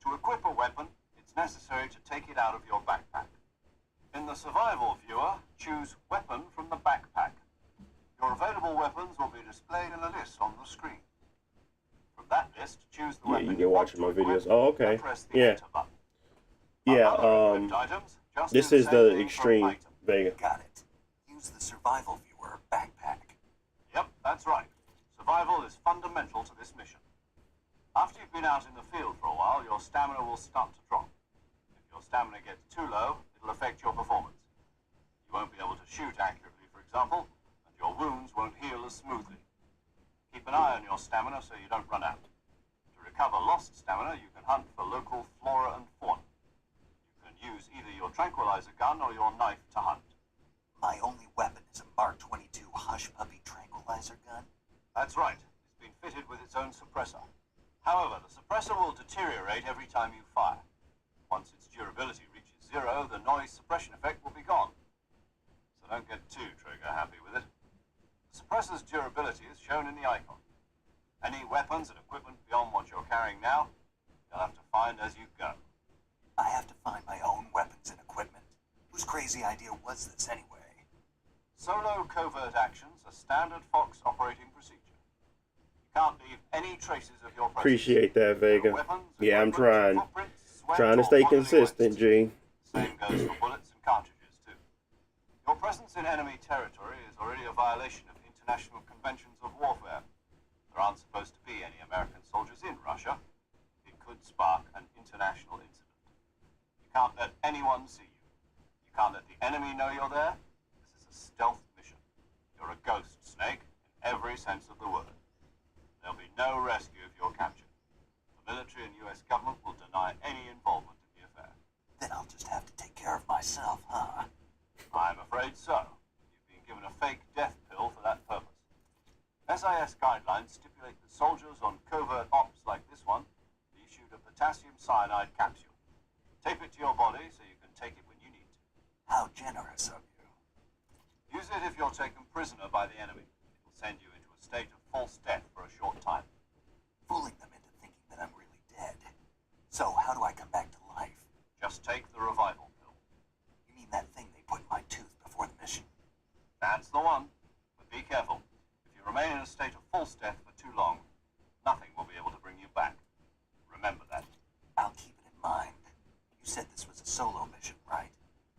To equip a weapon, it's necessary to take it out of your backpack. In the survival viewer, choose Weapon from the backpack. Your available weapons will be displayed in a list on the screen. From that list, choose the weapon you can watch my videos. Oh, okay. and press the Yeah. Enter button. Yeah, Items, just this do is same the thing for extreme item. Vega. Got it. Use the survival viewer backpack. Yep, that's right. Survival is fundamental to this mission. After you've been out in the field for a while, your stamina will start to drop. If your stamina gets too low, it'll affect your performance. You won't be able to shoot accurately, for example, and your wounds won't heal as smoothly. Keep an eye on your stamina so you don't run out. To recover lost stamina, you can hunt for local flora and fauna. You can use either your tranquilizer gun or your knife to hunt. My only weapon is a Mark 22 Hush Puppy tranquilizer gun? That's right. It's been fitted with its own suppressor. However, the suppressor will deteriorate every time you fire. Once its durability reaches 0, the noise suppression effect will be gone. So don't get too trigger happy with it. The suppressor's durability is shown in the icon. Any weapons and equipment beyond what you're carrying now, you'll have to find as you go. I have to find my own weapons and equipment? Whose crazy idea was this anyway? Solo covert actions are standard Fox operating procedure. You can't leave any traces of your presence. Appreciate that, Vega. Weapons, Yeah, I'm trying. Sweat, Trying to or stay bodily consistent, waste. G. Same goes for bullets and cartridges, too. Your presence in enemy territory is already a violation of international conventions of warfare. There aren't supposed to be any American soldiers in Russia. It could spark an international incident. sense of the word. There'll be no rescue if you're captured. The military and U.S. government will deny any involvement in the affair. Then I'll just have to take care of myself, huh? I'm afraid so. You've been given a fake death pill for that purpose. SIS guidelines stipulate that soldiers on covert ops like this one be issued a potassium cyanide capsule. Tape it to your body so you can take it when you need to. How generous of you. Use it if you're taken prisoner by the enemy. It will send you into a state of false death for a short time. Fooling them into thinking that I'm really dead. So how do I come back to life? Just take the revival pill. You mean that thing they put in my tooth before the mission? That's the one. But be careful. If you remain in a state of false death for too long, nothing will be able to bring you back. Remember that. I'll keep it in mind. You said this was a solo mission, right?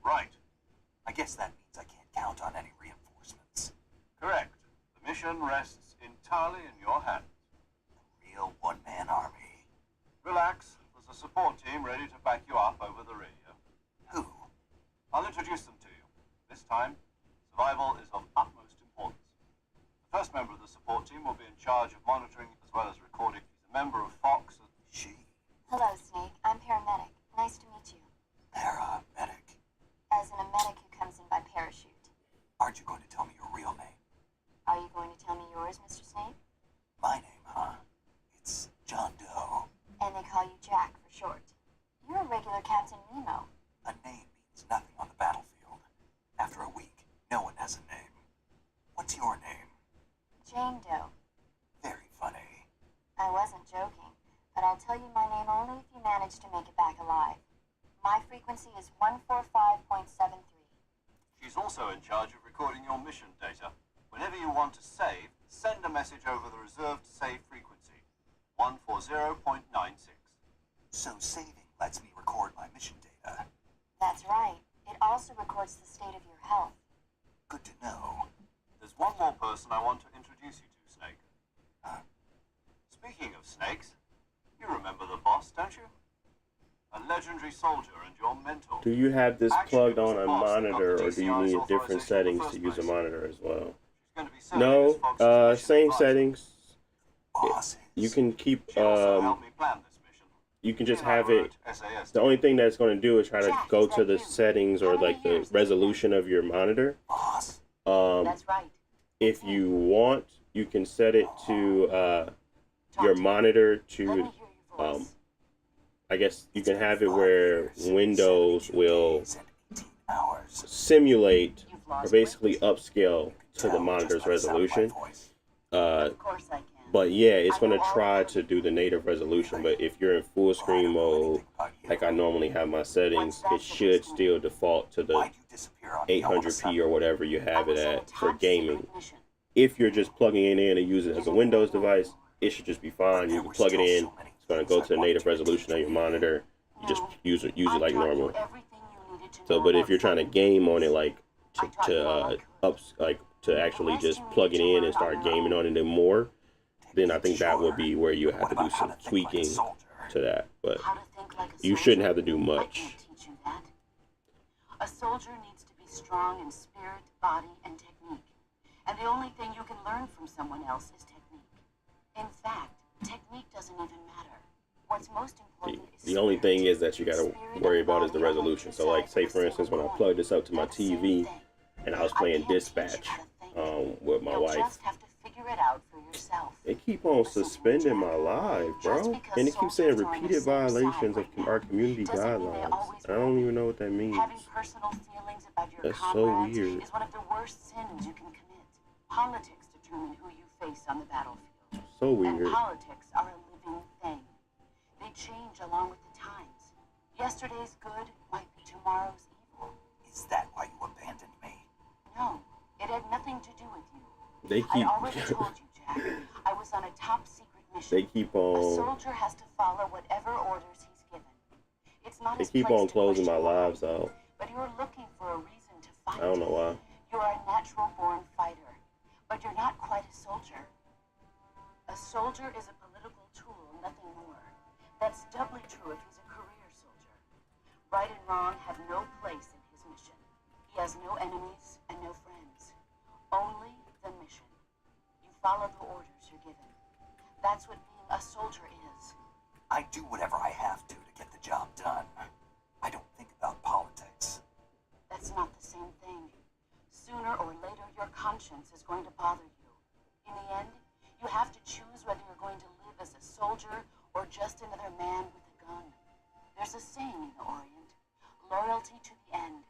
Right. I guess that means I can't count on any reinforcements. Correct. The mission rests entirely in your hands. The real one-man army. Relax. There's a support team ready to back you up over the radio. Who? I'll introduce them to you. This time, survival is of utmost importance. The first member of the support team will be in charge of monitoring as well as recording. He's a member of Fox. She? Hello, Snake. I'm paramedic. Nice to meet you. Paramedic. As in a medic who comes in by parachute. Aren't you going to tell me your real name? Are you going to tell me yours, Mr. Snake? My name, huh? It's John Doe. And they call you Jack for short. You're a regular Captain Nemo. A name means nothing on the battlefield. After a week, no one has a name. What's your name? Jane Doe. Very funny. I wasn't joking, but I'll tell you my name only if you manage to make it back alive. My frequency is 145.73. She's also in charge of recording your mission data. Whenever you want to save, send a message over the reserved save frequency, 140.96. So saving lets me record my mission data. That's right. It also records the state of your health. Good to know. There's one more person I want to introduce you to, Snake. Speaking of snakes, you remember the boss, don't you? A legendary soldier and your mentor. Do you have this Actually, plugged it was on the a boss that got monitor, the or do you DCI's need different authorization settings in the to first use a place. monitor as well? She's going to be serving as No, Fox's mission same advisor. settings. Bosses. You can keep, She also helped me plan this mission. you can just She and I have were it. at SAS. The only thing that's going to do is try to Jack, go is to that the you? settings How or many like the years did you resolution of your monitor. Boss. That's right. If you want, you can set it to your monitor Let me to, hear your voice. I guess you can have it where Windows will 18 hours. simulate You've or lost basically weight. upscale to the Tell monitor's just by the sound of my resolution. voice. Of course I can. But yeah, it's going to try to do the native resolution. But if you're in full screen mode, like I normally have my settings, it should still default to the Why'd you disappear on me all of a 800p sudden? or whatever you have I it was on a at for top gaming. secret mission. If you're just plugging it in and using it as a Windows device, it should just be fine. You can plug it in. It's going to go to the native resolution of your monitor. You just use it I like taught you normal. everything you needed to So, know but if about you're trying to something. game on it, like I taught you all I could. to actually just plug it in and start gaming on it more, then I think that would be where you have to do some tweaking to that. But How to think like a you shouldn't have soldier? to do I much. can't teach you that. A soldier needs to be strong in spirit, body, and technique. And the only thing you can learn from someone else is technique. In fact, technique doesn't even matter. What's most important is The only spirit. thing is that you got to Spirit worry and about is the body are like resolution. two So, like, sides say of a for instance, when I single plugged coin. this up to my They're the same TV thing. and I was I playing can't teach you Dispatch how to think. with my You'll wife, just have to figure it out for yourself. they keep on suspending my live, bro. And they keep saying repeated violations of our community guidelines. I don't even know what that means. Having personal feelings about your That's so comrades weird. is one of the worst sins you can commit. Politics determine who you face on the battlefield. So And weird. politics are a living thing. They change along with the times. Yesterday's good might be tomorrow's evil. Is that why you abandoned me? No, it had nothing to do with you. They I keep already told you, Jack. I was on a top secret mission. they keep A on soldier has to follow whatever orders he's given. It's not they his keep place on to closing my question why, lives out. but you're looking for a reason to fight. I don't know why. You're a natural-born fighter, but you're not quite a soldier. A soldier is a political tool, nothing more. That's doubly true if he's a career soldier. Right and wrong have no place in his mission. He has no enemies and no friends. Only the mission. You follow the orders you're given. That's what being a soldier is. I do whatever I have to get the job done. I don't think about politics. That's not the same thing. Sooner or later, your conscience is going to bother you. In the end, you have to choose whether you're going to live as a soldier or just another man with a gun. There's a saying in the Orient, loyalty to the end.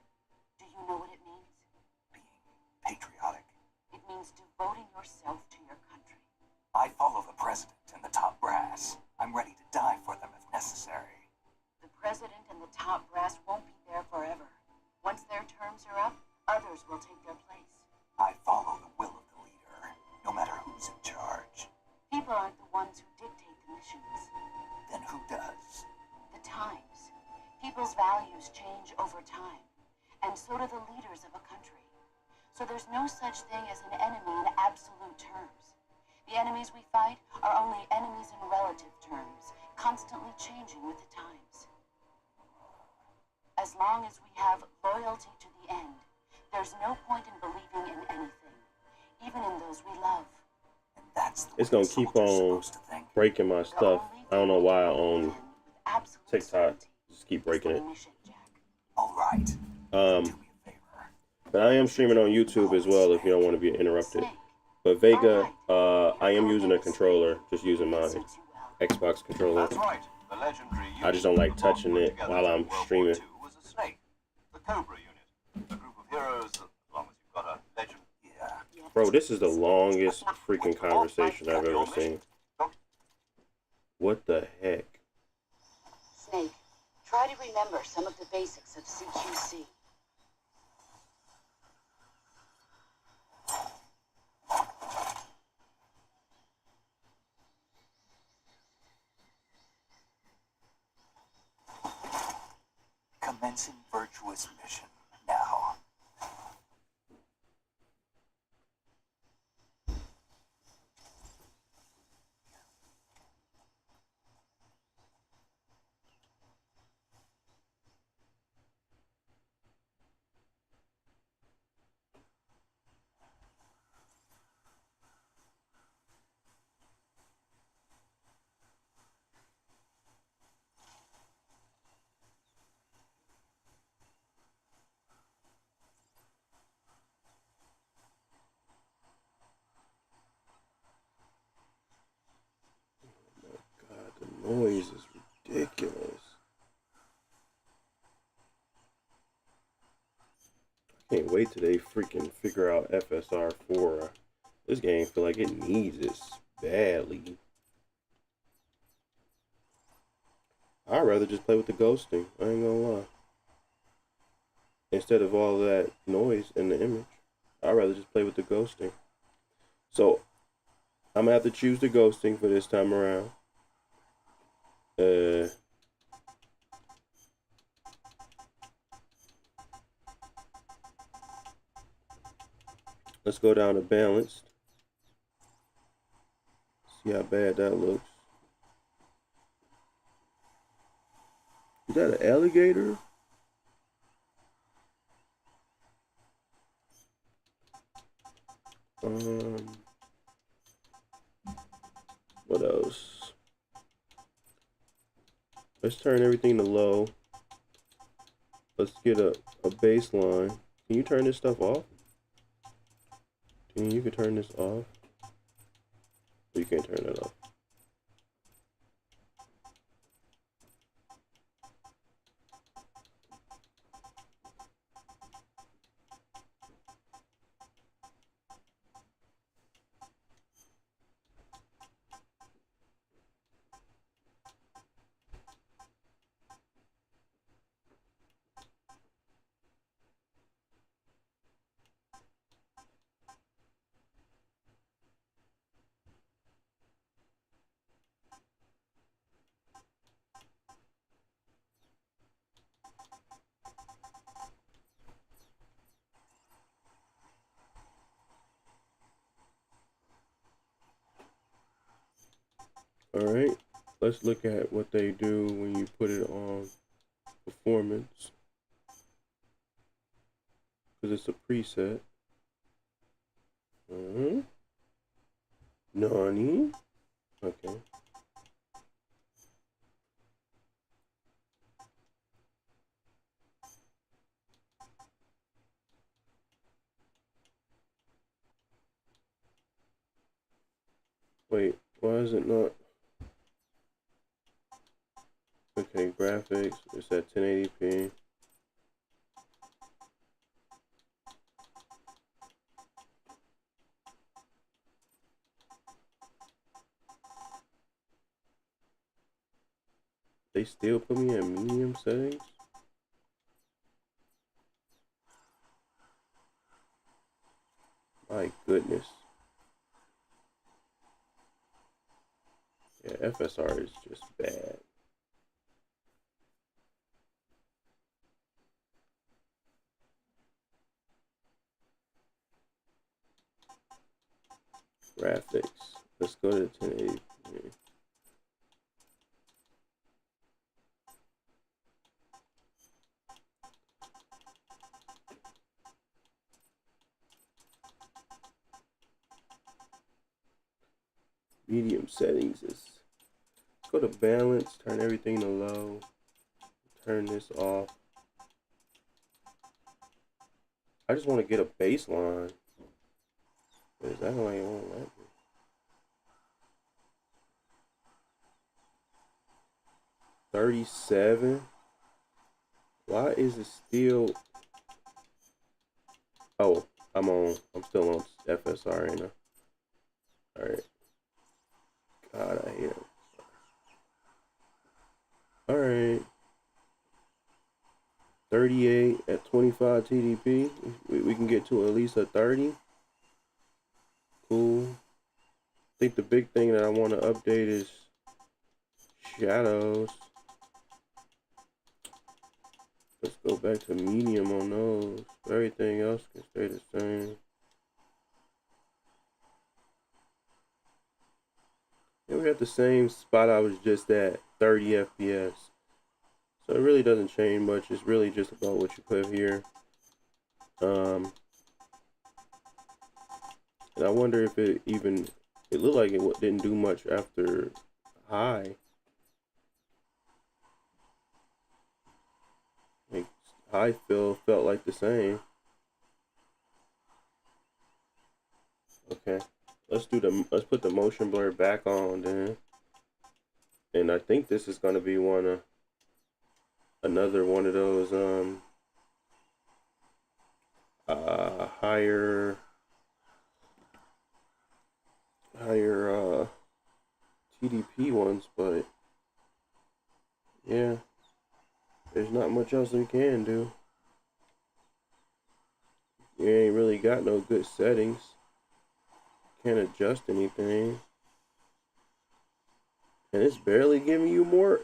Do you know what it means? Being patriotic. It means devoting yourself to your country. I follow the president and the top brass. I'm ready to die for them if necessary. The president and the top brass won't be there forever. Once their terms are up, others will take their place. I follow the will of the leader, no matter who's in charge. People aren't the ones who dictate the missions. Then who does? The times. People's values change over time, and so do the leaders of a country. So there's no such thing as an enemy in absolute terms. The enemies we fight are only enemies in relative terms, constantly changing with the times. As long as we have loyalty to the end, there's no point in believing in anything, even in those we love. And that's the It's way gonna keep soldiers on supposed to think. breaking my stuff. I don't know why on TikTok just keep breaking it. All right. Um, Do me a favor. but I am streaming on YouTube as well if you don't want to be interrupted. But Vega, I am using a controller, just using my Xbox controller. That's right. The legendary I just don't like touching it while I'm streaming. was a snake. The Cobra unit. A group of heroes, as long as you've got a legend. Yeah. Bro, this is the longest freaking conversation I've ever seen. What the heck? Snake, try to remember some of the basics of CQC. Commencing virtuous mission now. God, the noise is ridiculous. I can't wait till they freaking figure out FSR 4. This game feel like it needs this badly. I'd rather just play with the ghosting, I ain't gonna lie. Instead of all that noise in the image, I'd rather just play with the ghosting. So, I'm gonna have to choose the ghosting for this time around. Let's go down to balanced. See how bad that looks. Is that an alligator? What else? Let's turn everything to low. Let's get a baseline. Can you turn this stuff off? You can turn this off. You can't turn it off. Alright, let's look at what they do when you put it on performance. Because it's a preset. Nani? Okay. Wait, why is it not? Okay, graphics, it's at 1080p. They still put me in medium settings? My goodness. Yeah, FSR is just bad. Graphics. Let's go to 1080p. Medium settings is, go to balance, turn everything to low, turn this off. I just want to get a baseline. Is that why it won't let me? $37. Why is it still? Oh, I'm still on FSR right now. Alright. God, I hate it. Alright. 38 at 25 TDP. We can get to at least a 30. Cool. I think the big thing that I want to update is shadows. Let's go back to medium on those. Everything else can stay the same. And we're at the same spot I was just at, 30 FPS. So it really doesn't change much. It's really just about what you put here. And I wonder if it looked like it didn't do much after high. Like high felt like the same. Okay, let's put the motion blur back on then. And I think this is gonna be another one of those higher TDP ones, but yeah, there's not much else we can do. You ain't really got no good settings. Can't adjust anything. And it's barely giving you more.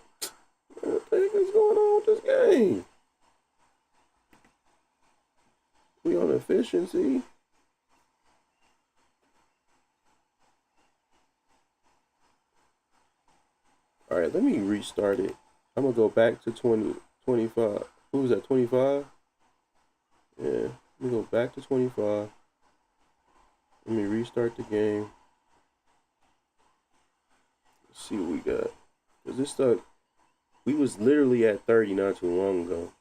What the heck is going on with this game? We on efficiency. Alright, let me restart it. I'm gonna go back to 25. Who was that, 25? Yeah, let me go back to 25. Let me restart the game. Let's see what we got. Cause this stuck. We was literally at 30 not too long ago.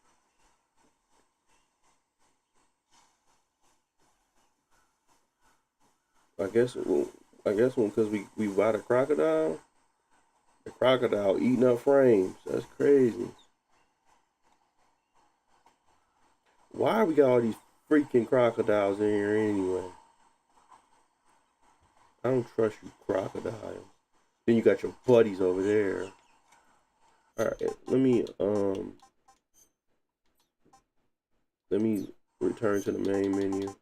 I guess because we bought a crocodile. The crocodile eating up frames. That's crazy. Why we got all these freaking crocodiles in here anyway? I don't trust you, crocodile. Then you got your buddies over there. Alright, let me return to the main menu.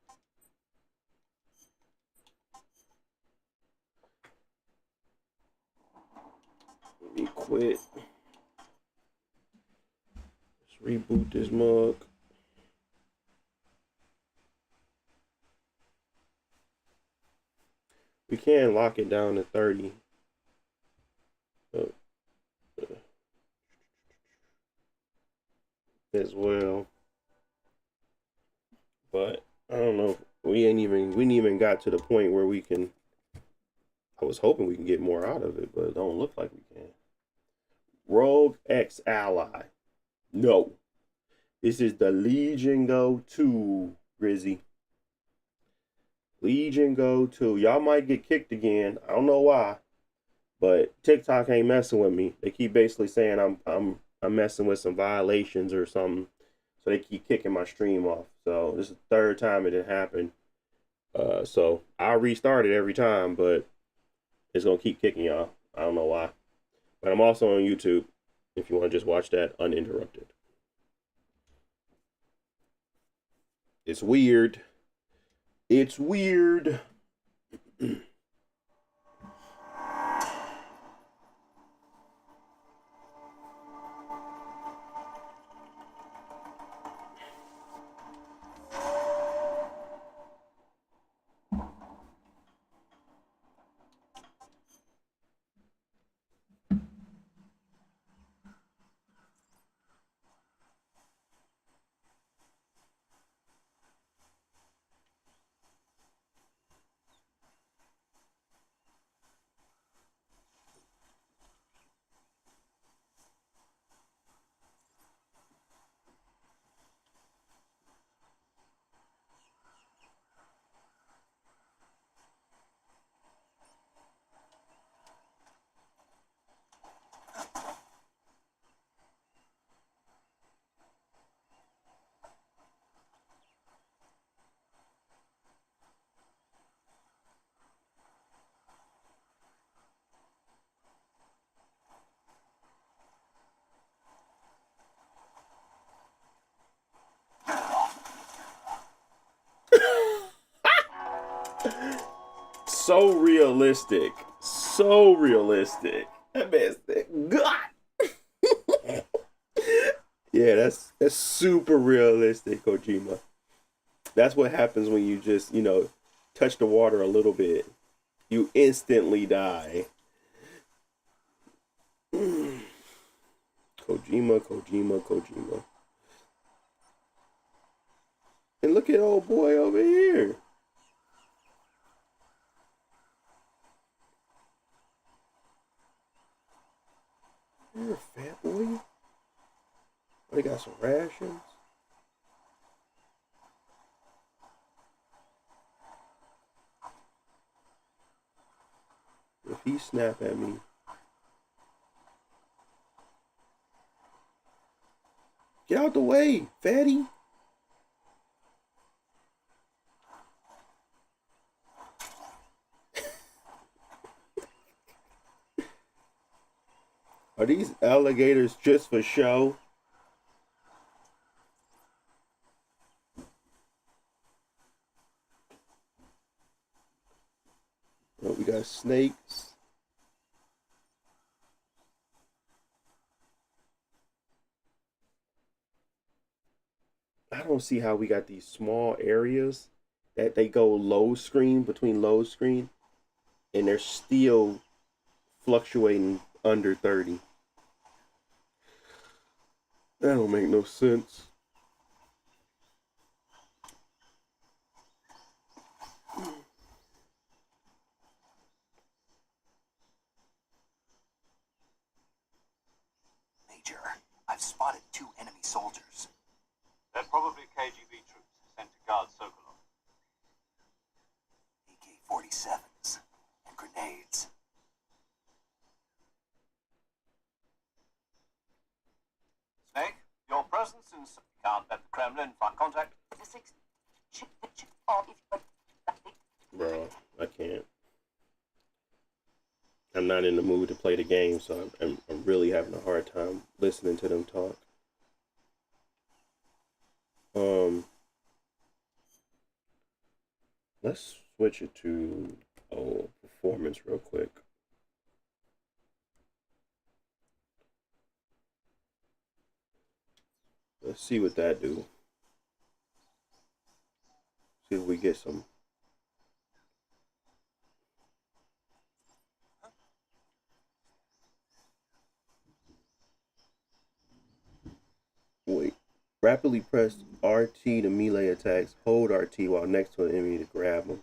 Let me quit. Let's reboot this mug. We can lock it down to 30. As well. But I don't know. We ain't even got to the point where we can I was hoping we can get more out of it, but it don't look like we can. Rogue X Ally. No. This is the Legion Go 2, Grizzy. Legion Go 2. Y'all might get kicked again. I don't know why. But TikTok ain't messing with me. They keep basically saying I'm messing with some violations or something. So they keep kicking my stream off. So this is the third time it had happened. So I'll restart it every time, but it's gonna keep kicking y'all. I don't know why. But I'm also on YouTube if you want to just watch that uninterrupted. It's weird. It's weird. So realistic. So realistic. That man's God. Yeah, that's super realistic, Kojima. That's what happens when you just, touch the water a little bit. You instantly die. Kojima. And look at old boy over here. You're a fat boy. Oh, they got some rations. If he snap at me. Get out the way, fatty. Are these alligators just for show? Oh, we got snakes. I don't see how we got these small areas that they go low screen, between low screen, and they're still fluctuating under 30. That don't make no sense. Major, I've spotted 2 enemy soldiers. They're probably KGB troops sent to guard Sokolov. AK-47s and grenades. Snake, your presence in... Can't let the Kremlin find contact. Bro, I can't. I'm not in the mood to play the game, so I'm really having a hard time listening to them talk. Let's switch it to performance real quick. Let's see what that do. See if we get some. Wait. Rapidly press RT to melee attacks. Hold RT while next to an enemy to grab them.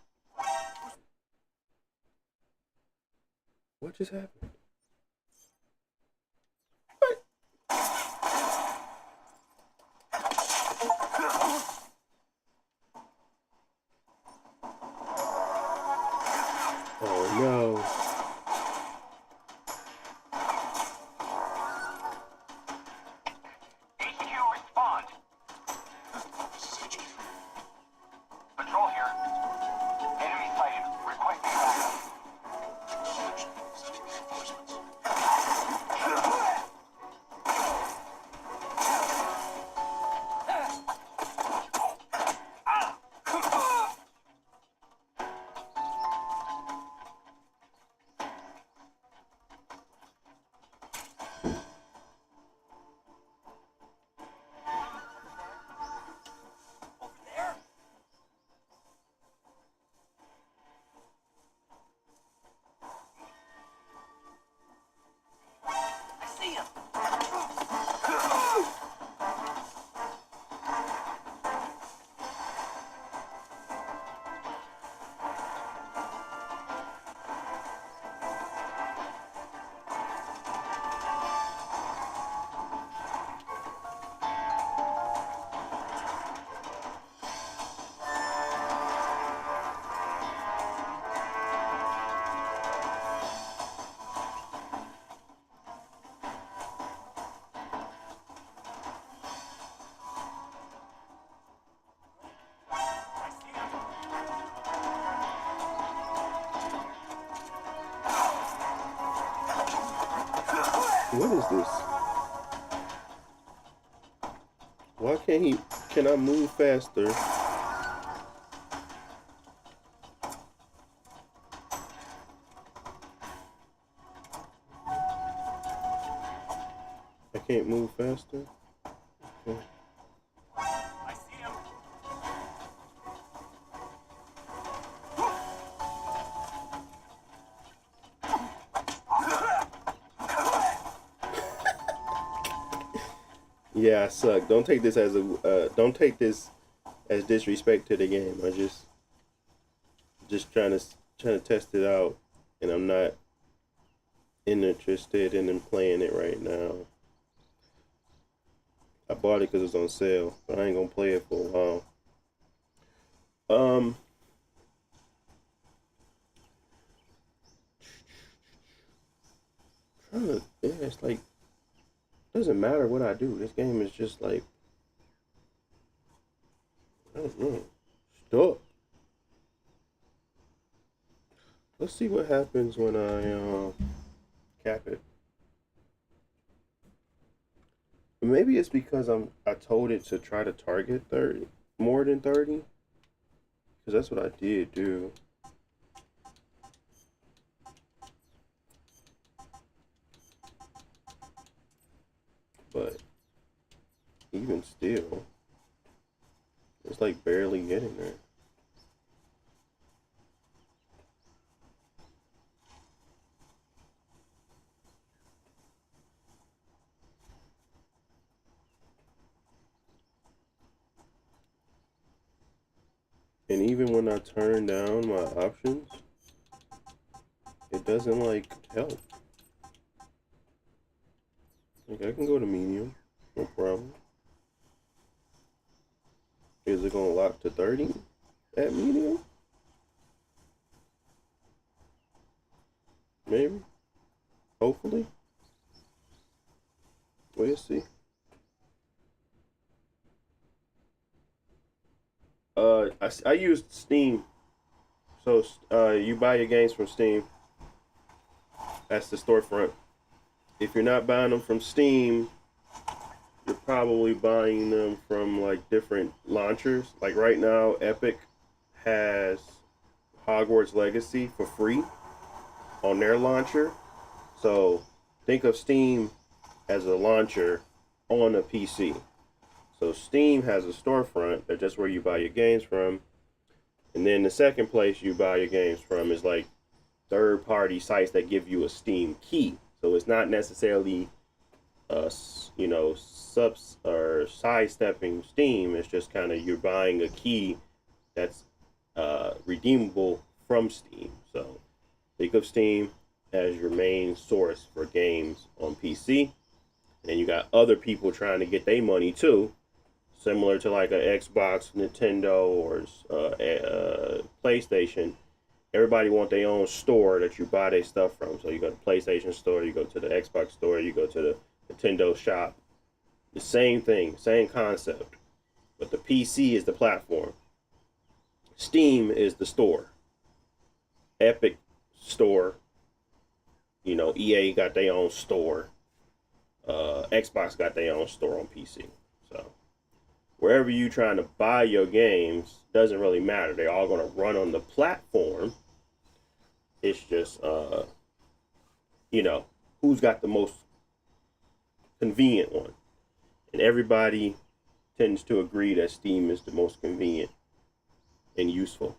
What just happened? Oh no. HQ respond. This is HQ. Patrol here. Enemy sighted. Requesting backup. Sending reinforcements. What is this? Why can't he? Can I move faster? I can't move faster? Okay. I see him. Yeah, I suck. Don't take this as a don't take this as disrespect to the game. I just trying to test it out, and I'm not interested in playing it right now. I bought it because it's on sale, but I ain't gonna play it for a while. Yeah, it's like doesn't matter what I do. This game is just like I don't know, stuck. Let's see what happens when I cap it. Maybe it's because I told it to try to target 30 more than 30, because that's what I did do. But even still, it's like barely getting there. And even when I turn down my options, it doesn't like help. Like I can go to medium, no problem. Is it gonna lock to 30 at medium? Maybe. Hopefully. We'll see. I used Steam. So you buy your games from Steam. That's the storefront. If you're not buying them from Steam, you're probably buying them from like different launchers. Like right now, Epic has Hogwarts Legacy for free on their launcher. So think of Steam as a launcher on a PC. So Steam has a storefront that's just where you buy your games from. And then the second place you buy your games from is like third-party sites that give you a Steam key. So it's not necessarily subs or sidestepping Steam. It's just kind of you're buying a key that's redeemable from Steam. So think of Steam as your main source for games on PC. And you got other people trying to get their money too, similar to like an Xbox, Nintendo, or PlayStation. Everybody want their own store that you buy their stuff from. So you go to the PlayStation store, you go to the Xbox store, you go to the Nintendo shop. The same thing, same concept. But the PC is the platform. Steam is the store. Epic store. You know, EA got their own store. Xbox got their own store on PC. So wherever you trying to buy your games, doesn't really matter. They're all going to run on the platform. It's just, you know, who's got the most convenient one. And everybody tends to agree that Steam is the most convenient and useful.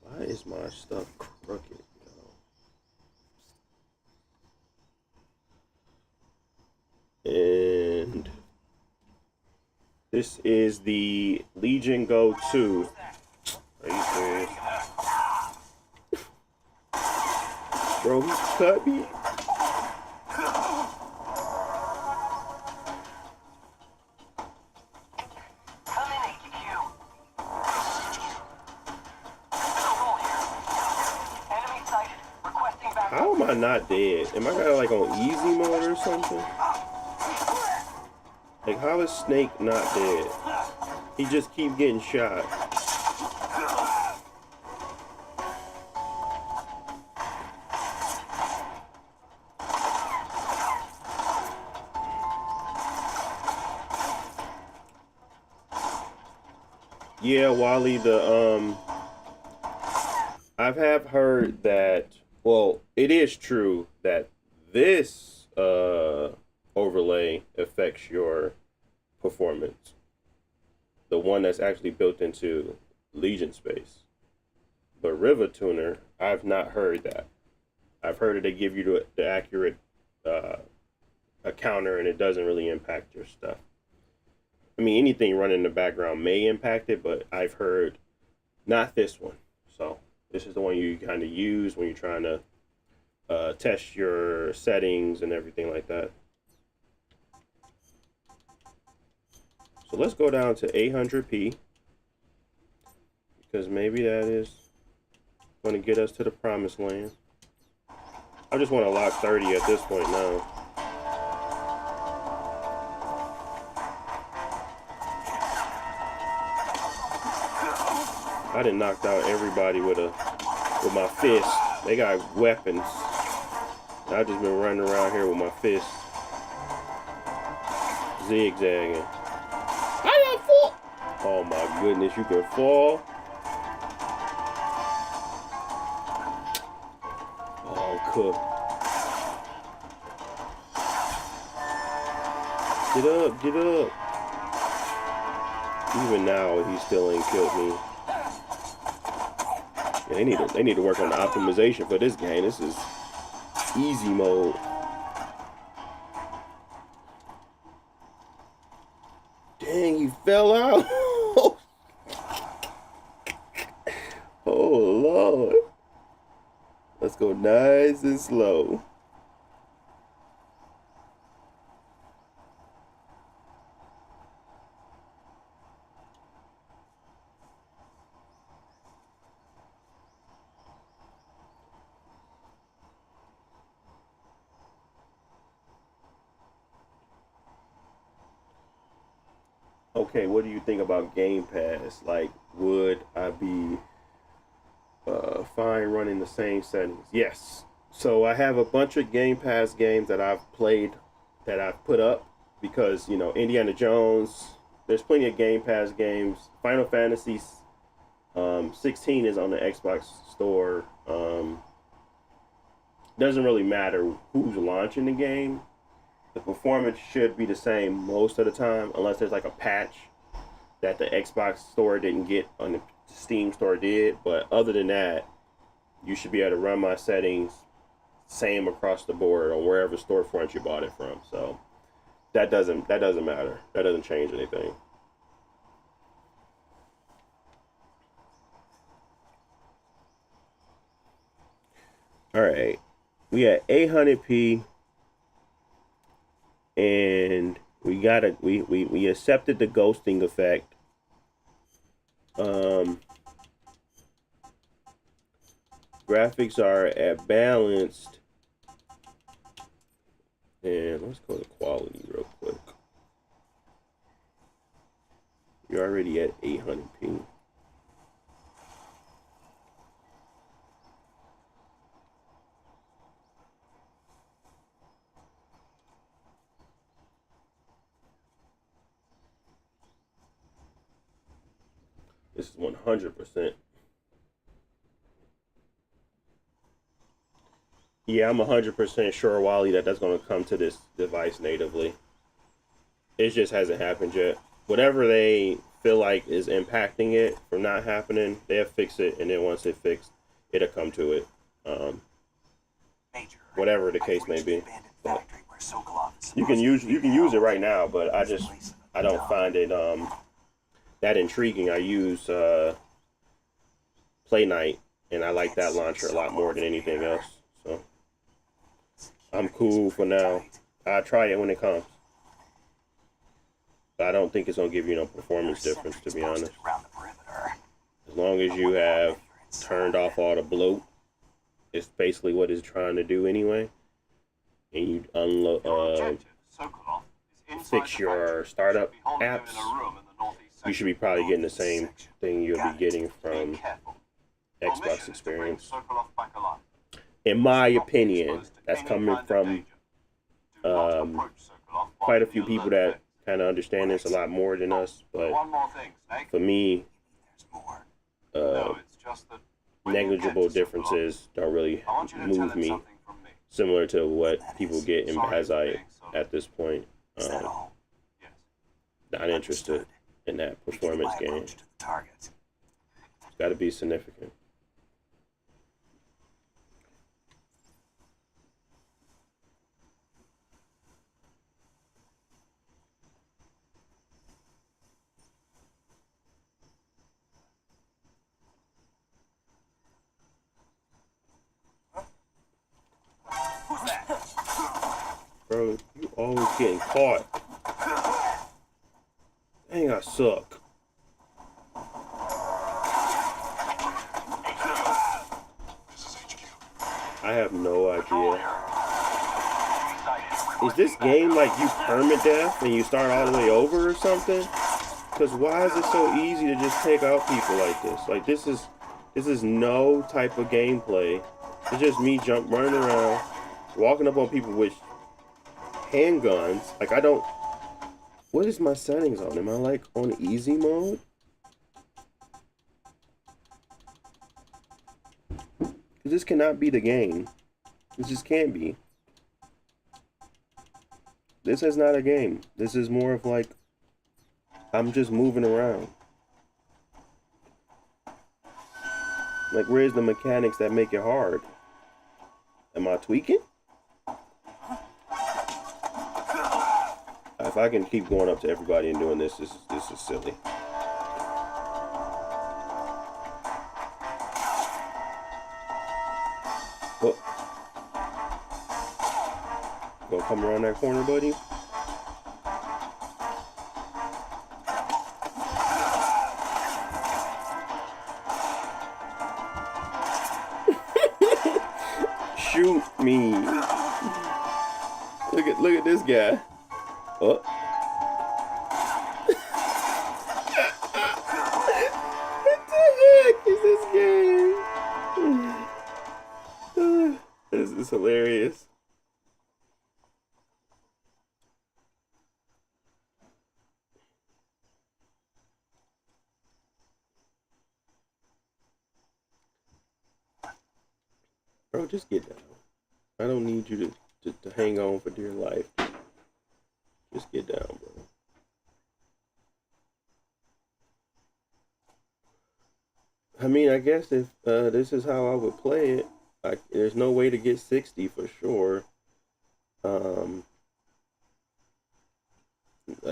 Why is my stuff crooked? And this is the Legion Go 2. Are you serious? Bro, he cut me. How am I not dead? Am I got like on easy mode or something? Like, how is Snake not dead? He just keep getting shot. Yeah, Wally, I have heard that, well, it is true that this overlay affects your performance. The one that's actually built into Legion Space. But River Tuner, I've not heard that. I've heard that they give you the accurate a counter and it doesn't really impact your stuff. I mean, anything running in the background may impact it, but I've heard not this one. So this is the one you kind of use when you're trying to test your settings and everything like that. So let's go down to 800p, because maybe that is going to get us to the promised land. I just want to lock 30 at this point now. I done knocked out everybody with my fist. They got weapons. I just been running around here with my fist, zigzagging. I done fall. Oh my goodness, you can fall. Oh, I'm cooked. Get up, get up. Even now, he still ain't killed me. Yeah, they need to work on the optimization for this game. This is easy mode. Dang, he fell out. Oh Lord. Let's go nice and slow. Okay, what do you think about Game Pass? Like, would I be fine running the same settings? Yes. So I have a bunch of Game Pass games that I've played, that I've put up, because, you know, Indiana Jones, there's plenty of Game Pass games. Final Fantasy 16 is on the Xbox store. Doesn't really matter who's launching the game. The performance should be the same most of the time, unless there's like a patch that the Xbox store didn't get on the Steam store did. But other than that, you should be able to run my settings same across the board on wherever storefront you bought it from. So that doesn't matter. That doesn't change anything. All right, we at 800p, and we accepted the ghosting effect. Graphics are at balanced, and let's go to quality real quick. You're already at 800p. This is 100%. Yeah, I'm 100% sure, Wally, that that's going to come to this device natively. It just hasn't happened yet. Whatever they feel like is impacting it from not happening, they'll fix it, and then once it's fixed, it'll come to it. Whatever the case may be. But you can use it right now, but I don't find it that intriguing. I use Play Night, and I like that launcher a lot more than anything else. So I'm cool for now. I'll try it when it comes. But I don't think it's gonna give you no performance difference, to be honest. As long as you have turned off all the bloat, it's basically what it's trying to do anyway. And you unload, fix your startup apps, you should be probably getting the same thing you'll be getting from Xbox Experience. In my opinion, that's coming from quite a few people that kind of understand this a lot more than us. But for me, negligible differences don't really move me. Similar to what people get in Bazite at this point. Not interested in that performance game. It's got to be significant. Bro, you always getting caught. Dang, I suck. I have no idea. Is this game like you permadeath and you start all the way over or something? Because why is it so easy to just take out people like this? Like this is no type of gameplay. It's just me running around, walking up on people with handguns. Like I don't. What is my settings on? Am I like on easy mode? This cannot be the game. This just can't be. This is not a game. This is more of like I'm just moving around. Like where's the mechanics that make it hard? Am I tweaking? If I can keep going up to everybody and doing this, this is silly. Oh. Gonna come around that corner, buddy? Shoot me. Look at this guy. Oh. What the heck is this game? This is hilarious. Bro, just get down. I don't need you to hang on for dear life. Just get down, bro. I mean, I guess if this is how I would play it, there's no way to get 60 for sure. I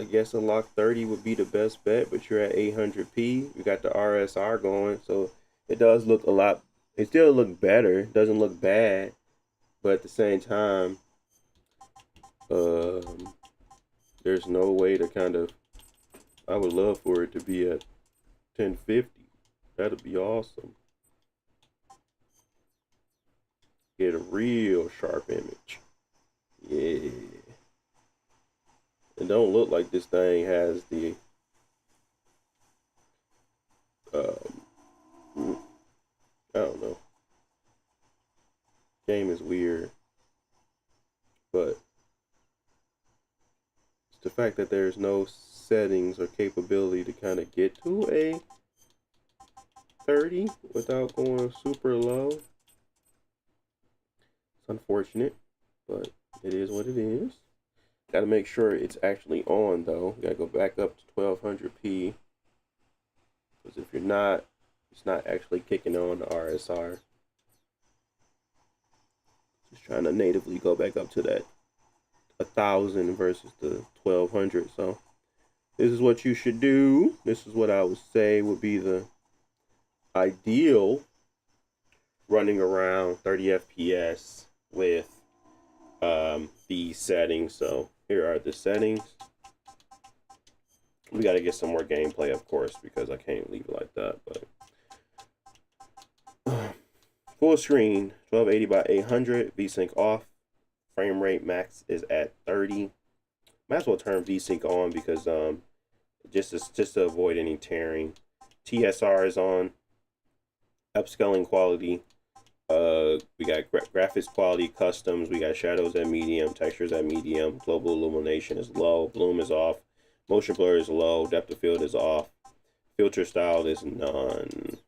guess unlock 30 would be the best bet, but you're at 800p. You got the RSR going, so it does look a lot. It still look better. Doesn't look bad, but at the same time, there's no way to kind of. I would love for it to be at 1050. That'd be awesome. Get a real sharp image. Yeah. It don't look like this thing has the I don't know. Game is weird, but it's the fact that there's no settings or capability to kind of get to a 30 without going super low. It's unfortunate, but it is what it is. Got to make sure it's actually on though. Got to go back up to 1200p, because if you're not, it's not actually kicking on the RSR. Just trying to natively go back up to that 1000 versus the 1200. So this is what you should do. This is what I would say would be the ideal running around 30 FPS with these settings. So here are the settings. We got to get some more gameplay, of course, because I can't leave it like that. But full screen, 1280 by 800, VSync off, frame rate max is at 30. Might as well turn VSync on because just to avoid any tearing. TSR is on. Upscaling quality. We got graphics quality, customs. We got shadows at medium, textures at medium. Global illumination is low. Bloom is off. Motion blur is low. Depth of field is off. Filter style is none.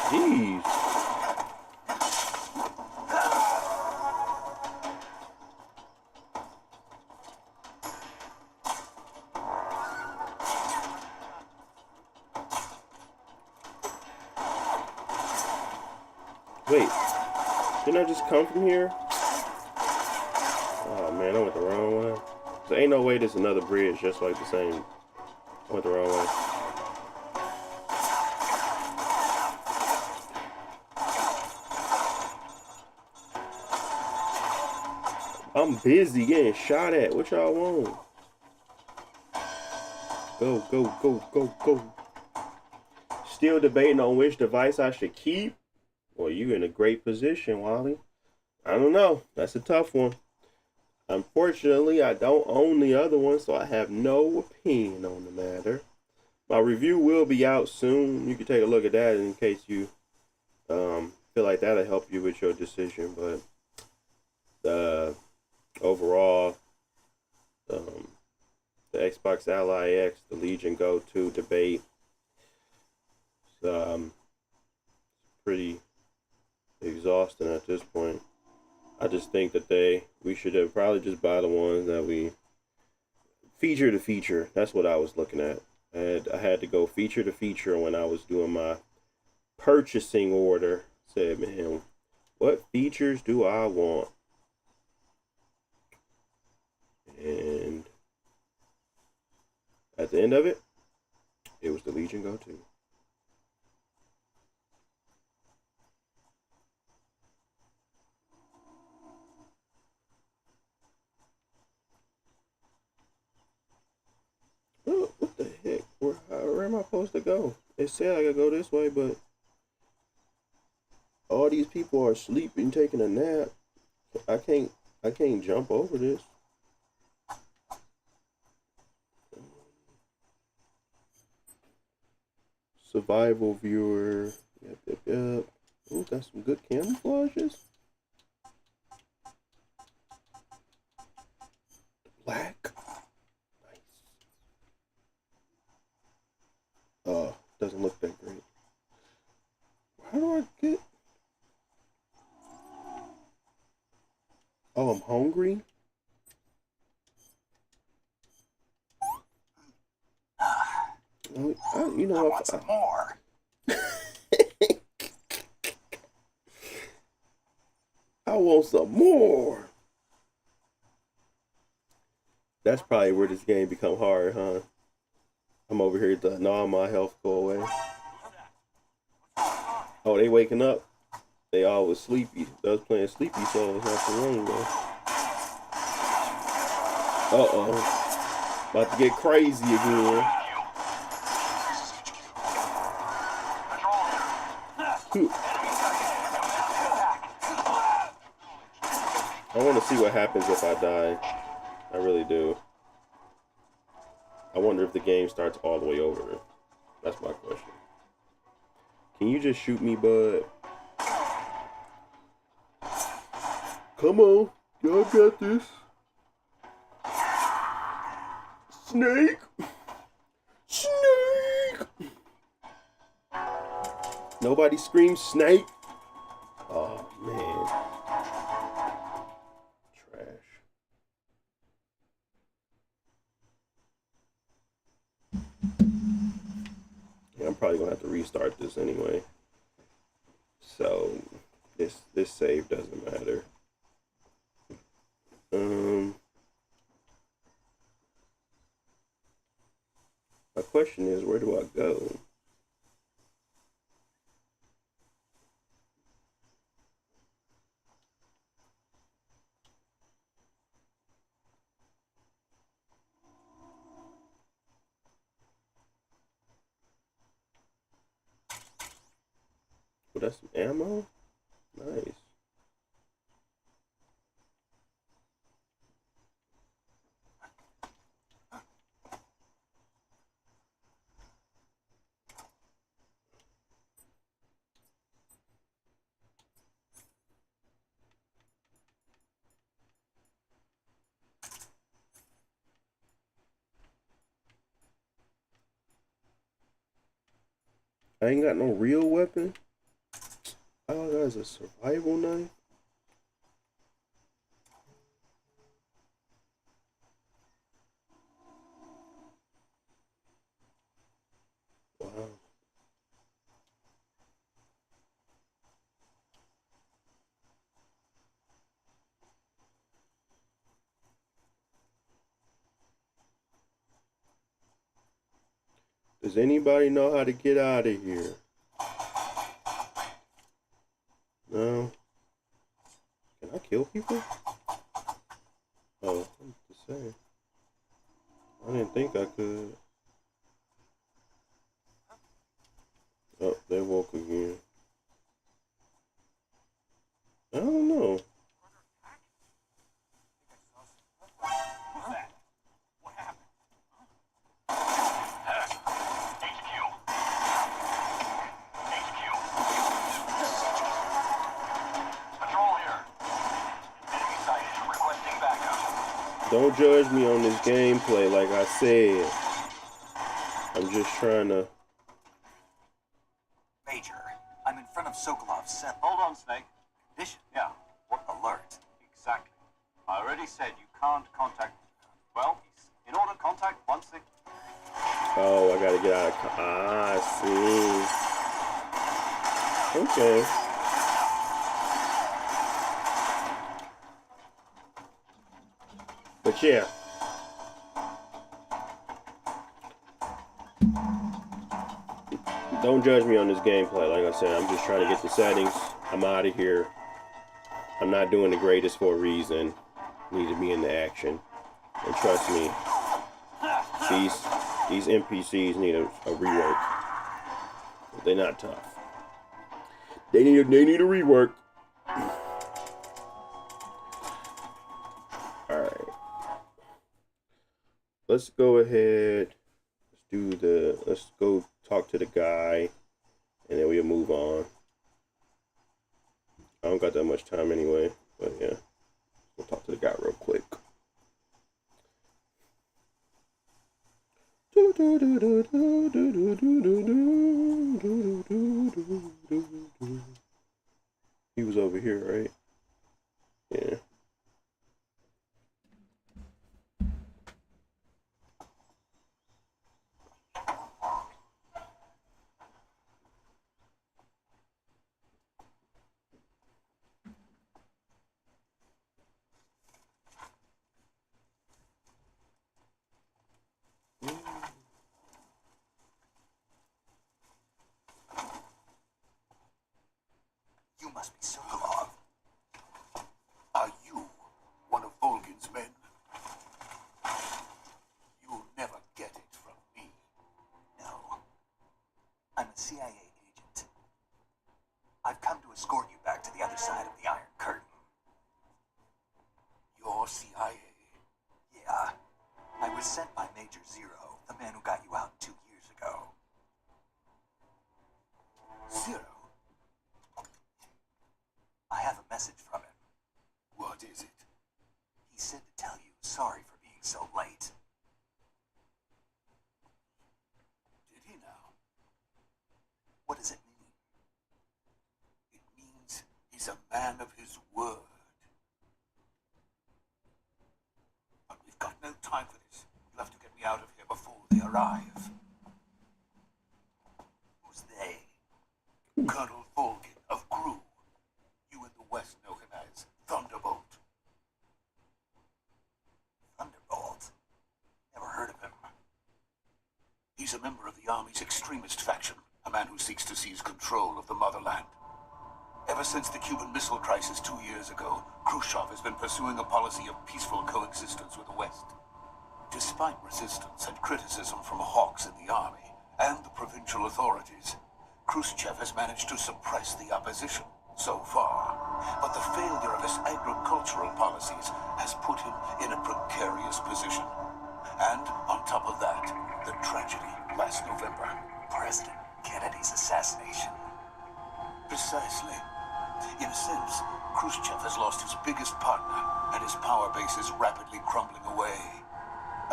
Jeez. Wait, didn't I just come from here? Oh man, I went the wrong way. So ain't no way there's another bridge just like the same. I went the wrong way. I'm busy getting shot at. What y'all want? Go, go, go, go, go. Still debating on which device I should keep? Well, you in a great position, Wally. I don't know. That's a tough one. Unfortunately, I don't own the other one, so I have no opinion on the matter. My review will be out soon. You can take a look at that in case you feel like that'll help you with your decision. But overall, the Xbox Ally X, the Legion Go 2 debate, pretty exhausting at this point. I just think that we should have probably just buy the ones that we feature to feature. That's what I was looking at. I had to go feature to feature when I was doing my purchasing order. Said, man, what features do I want? And at the end of it, it was the Legion Go 2. Oh, what the heck? Where am I supposed to go? It said I could go this way, but all these people are sleeping, taking a nap. I can't jump over this. Survival viewer. Yep. Ooh, got some good camouflages. Black. Nice. Doesn't look that great. How do I get? Oh, I'm hungry. You know I what? want some more. I want some more. That's probably where this game become hard, huh? I'm over here letting all my health go away. Oh, they waking up. They all was sleepy. They was playing Sleepy Souls not too long ago. Uh-oh. About to get crazy again. I want to see what happens if I die. I really do. I wonder if the game starts all the way over. That's my question. Can you just shoot me, bud? Come on. Y'all got this. Snake! Snake! Nobody screams snake? Oh, man. Trash. Yeah, I'm probably gonna have to restart this anyway. So this save doesn't matter. My question is, where do I go? Oh, that's some ammo? Nice. I ain't got no real weapon. Oh, that's a survival knife. Wow. Does anybody know how to get out of here? No? Can I kill people? Oh, I'm just saying. I didn't think I could. Oh, they woke again. I don't know. Don't judge me on this gameplay, like I said. I'm just trying to... Major, I'm in front of Sokolov's cell. Hold on, Snake. Condition? Yeah. What alert? Exactly. I already said you can't contact. Well, in order to contact 16. Oh, I gotta get out of... Ah, I see. Okay. But yeah. Don't judge me on this gameplay. Like I said, I'm just trying to get the settings. I'm out of here. I'm not doing the greatest for a reason. Need to be in the action. And trust me, these NPCs need a rework. They're not tough. They need a rework. Alright. Let's go ahead. Let's go talk to the guy. And then we'll move on. I don't got that much time anyway. But yeah. We'll talk to the guy real quick. over here, right? Yeah. You must be so alive. Are you one of Volgin's men? You'll never get it from me. No. I'm a CIA agent. I've come to escort you back to the other side of the Iron Curtain. You're CIA? Yeah. I was sent by Major Zero, the man who got you out 2 years ago. Zero? I have a message from him. What is it? He said to tell you sorry for being so late. Did he now? What does it mean? It means he's a man of his word. But we've got no time for this. You'll have to get me out of here before they arrive. Who's they? Colonel Volgin of Gru. You in the West know him as Thunderbolt. Thunderbolt? Never heard of him. He's a member of the Army's extremist faction, a man who seeks to seize control of the motherland. Ever since the Cuban Missile Crisis 2 years ago, Khrushchev has been pursuing a policy of peaceful coexistence with the West. Despite resistance and criticism from hawks in the Army and the provincial authorities, Khrushchev has managed to suppress the opposition so far. But the failure of his agricultural policies has put him in a precarious position. And on top of that, the tragedy last November. President Kennedy's assassination. Precisely. In a sense, Khrushchev has lost his biggest partner, and his power base is rapidly crumbling away.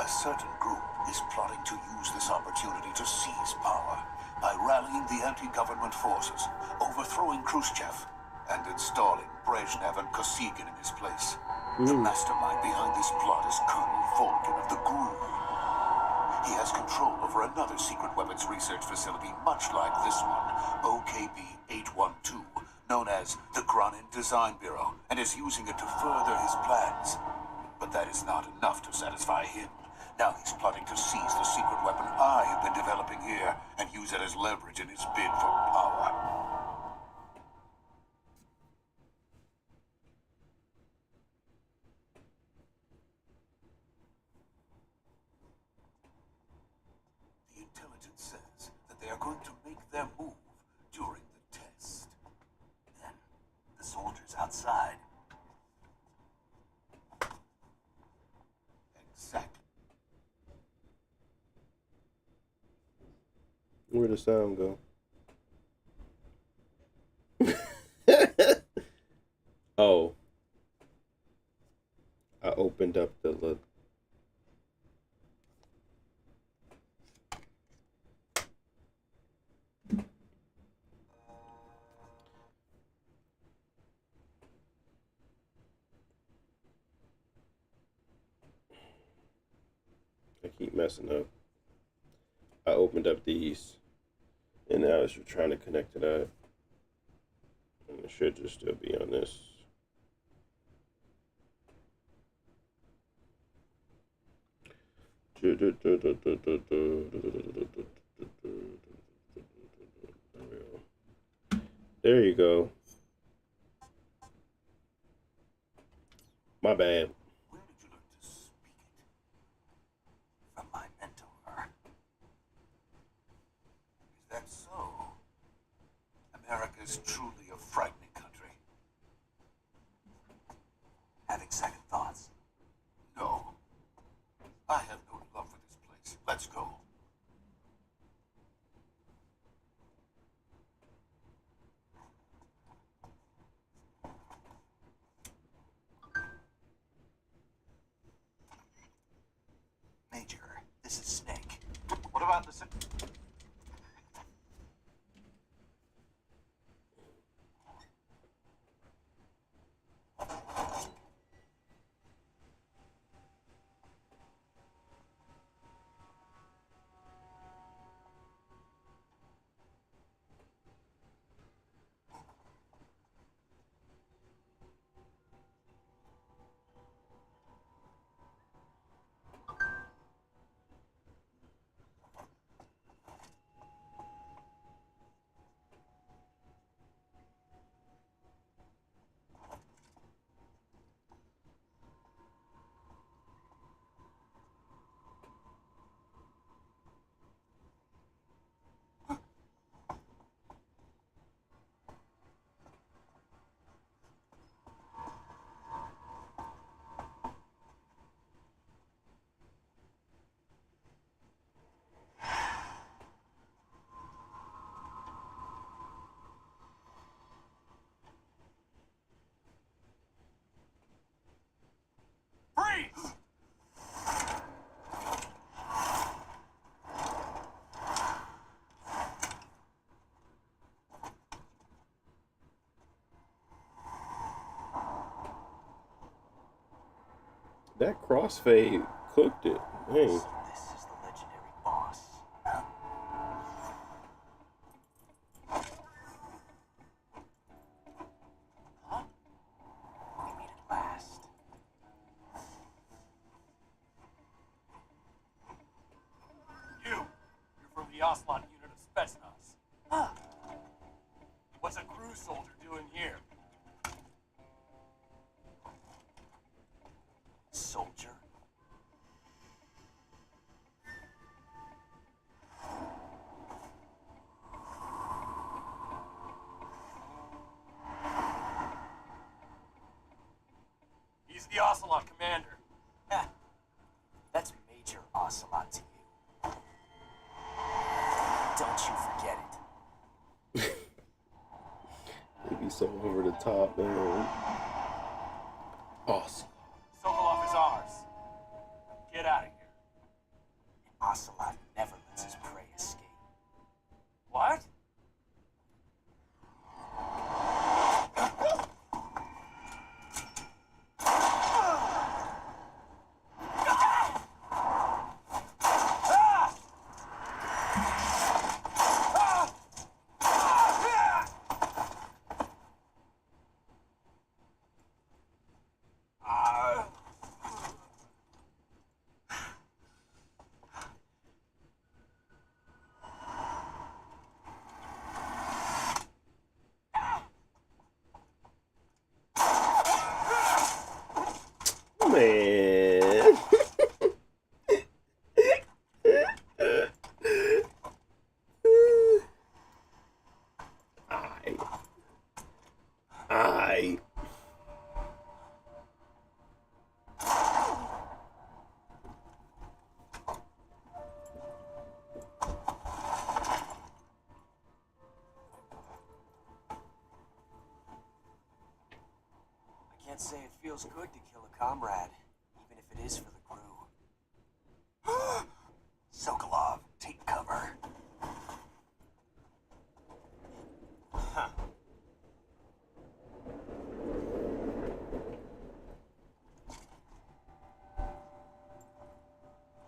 A certain group is plotting to use this opportunity to seize power by rallying the anti-government forces, overthrowing Khrushchev, and installing Brezhnev and Kosygin in his place. The mastermind behind this plot is Colonel Volgin of the Gru. He has control over another secret weapons research facility much like this one, OKB-812, known as the Granin Design Bureau, and is using it to further his plans. But that is not enough to satisfy him. Now he's plotting to seize the secret weapon I have been developing here and use it as leverage in his bid for power. The intelligence says that they are going to make their move during the test. Then, the soldiers outside. Exactly. Where'd the sound go? Oh. I opened up the look. I keep messing up. I opened up these, and now it's trying to connect to that. And it should just still be on this. There you go. My bad. Where did you learn to speak it? From my mentor. Is that so? America is truly a frightening country. Having second thoughts. No. I have no love for this place. Let's go. Major, this is Snake. What about the... That crossfade cooked it. Hey. So this is the legendary boss. Huh? We meet at last. You're from the Ocelot unit of Spetsnaz. Huh. What's a crew soldier doing here? Soldier? He's the Ocelot commander. Heh. That's Major Ocelot to you. Don't you forget it. It'd be so over the top, man. Awesome. Sokolov is ours. Get out of here. Ocelot never lets his prey escape. What? Man. I. I can't say it feels good to kill a comrade, even if it is for the crew. Sokolov, take cover. Huh.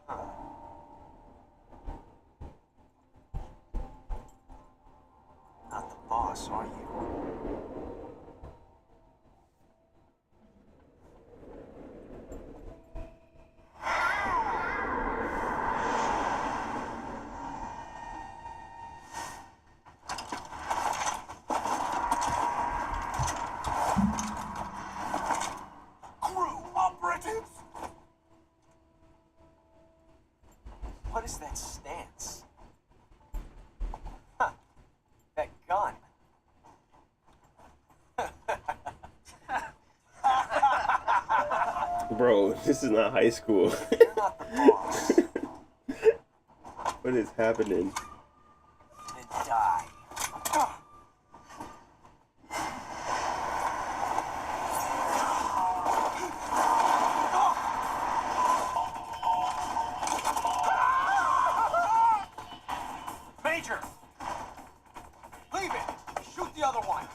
Huh. Not the boss, are you? Crew operatives! What is that stance? Huh. That gun. Bro, this is not high school. You're not the boss. What is happening? Then die. Major! Leave it! Shoot the other one!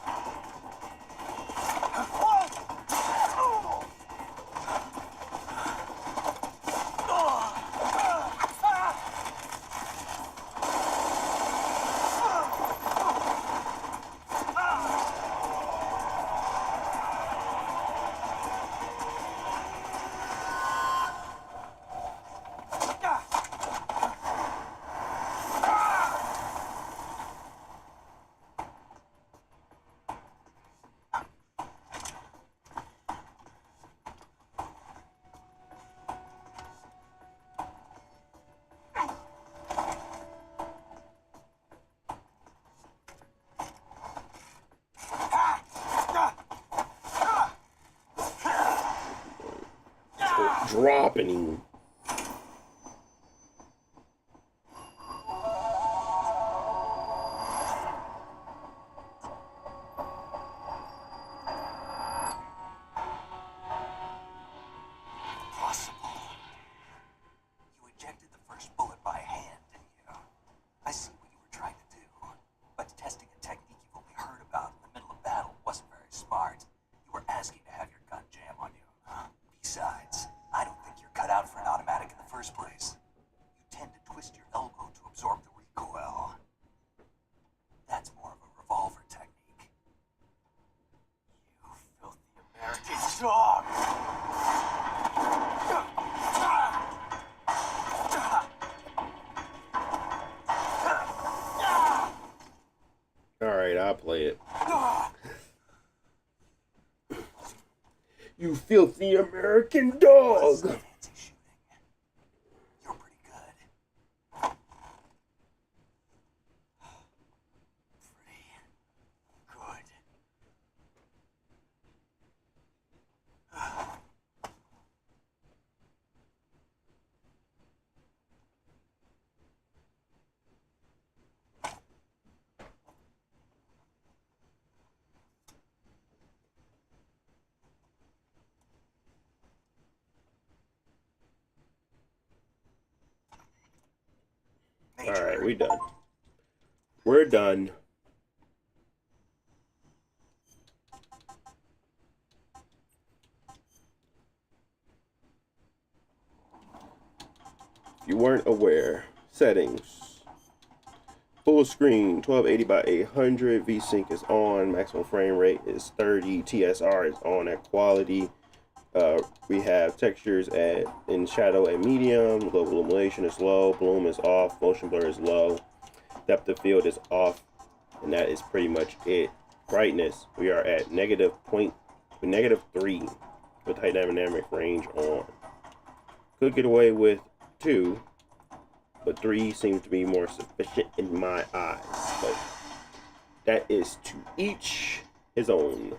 Dropping him. Possible. You ejected the first bullet by hand, didn't you? I see what you were trying to do. But testing a technique you've only heard about in the middle of battle wasn't very smart. You were asking to have your gun jam on you. Besides, I don't play it. You filthy American dog. All right, we done. We're done. If you weren't aware, settings. Full screen, 1280 by 800. VSync is on. Maximum frame rate is 30. TSR is on at quality. We have textures in shadow and medium. Low illumination is low. Bloom is off. Motion blur is low. Depth of field is off. And that is pretty much it. Brightness, we are at -3 with high dynamic range on. Could get away with 2, but 3 seems to be more sufficient in my eyes. But that is to each his own.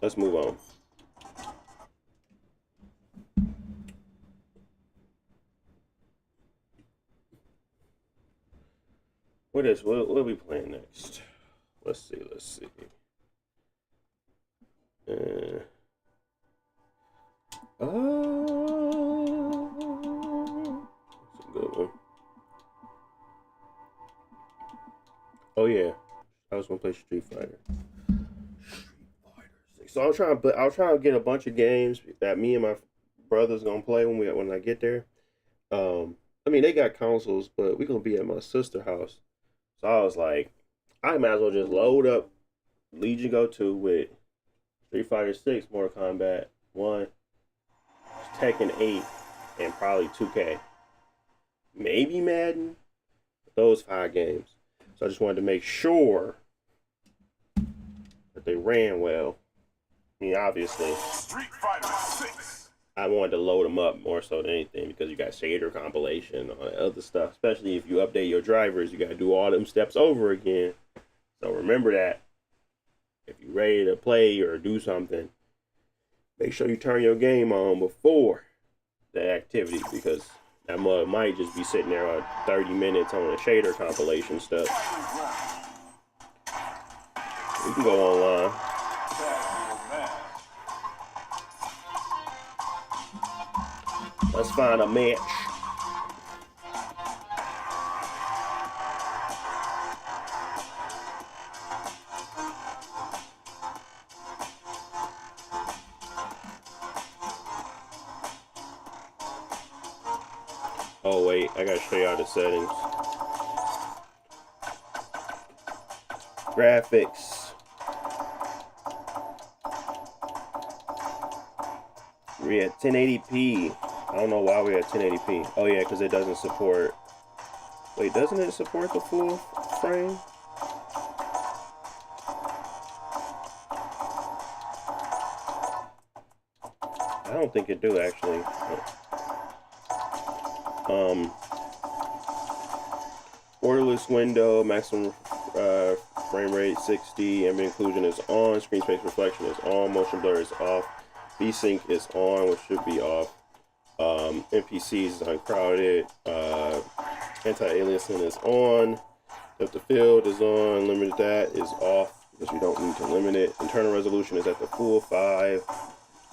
Let's move on. What are we playing next? Let's see. That's a good one. Oh yeah, I was gonna play Street Fighter. So I was trying to get a bunch of games that me and my brother's gonna play when I get there. I mean, they got consoles, but we're gonna be at my sister's house. So I was like, I might as well just load up Legion Go 2 with Street Fighter 6, Mortal Kombat 1, Tekken 8, and probably 2K. Maybe Madden. Those 5 games. So I just wanted to make sure that they ran well. I mean, obviously, Street Fighter 6. I wanted to load them up more so than anything because you got shader compilation and all that other stuff. Especially if you update your drivers, you got to do all them steps over again. So remember that. If you're ready to play or do something, make sure you turn your game on before the activity because that mug might just be sitting there on 30 minutes on the shader compilation stuff. We can go online. Let's find a match. Oh wait, I gotta show y'all the settings. Graphics. We're at 1080p. I don't know why we're at 1080p. Oh yeah, because it doesn't support... Wait, doesn't it support the full frame? I don't think it do actually. Borderless window, maximum frame rate 60, ambient occlusion is on, screen space reflection is on, motion blur is off, VSync is on, which should be off. NPCs is uncrowded, anti-aliasing is on, depth of field is on, limited that is off because we don't need to limit it. Internal resolution is at the full 5,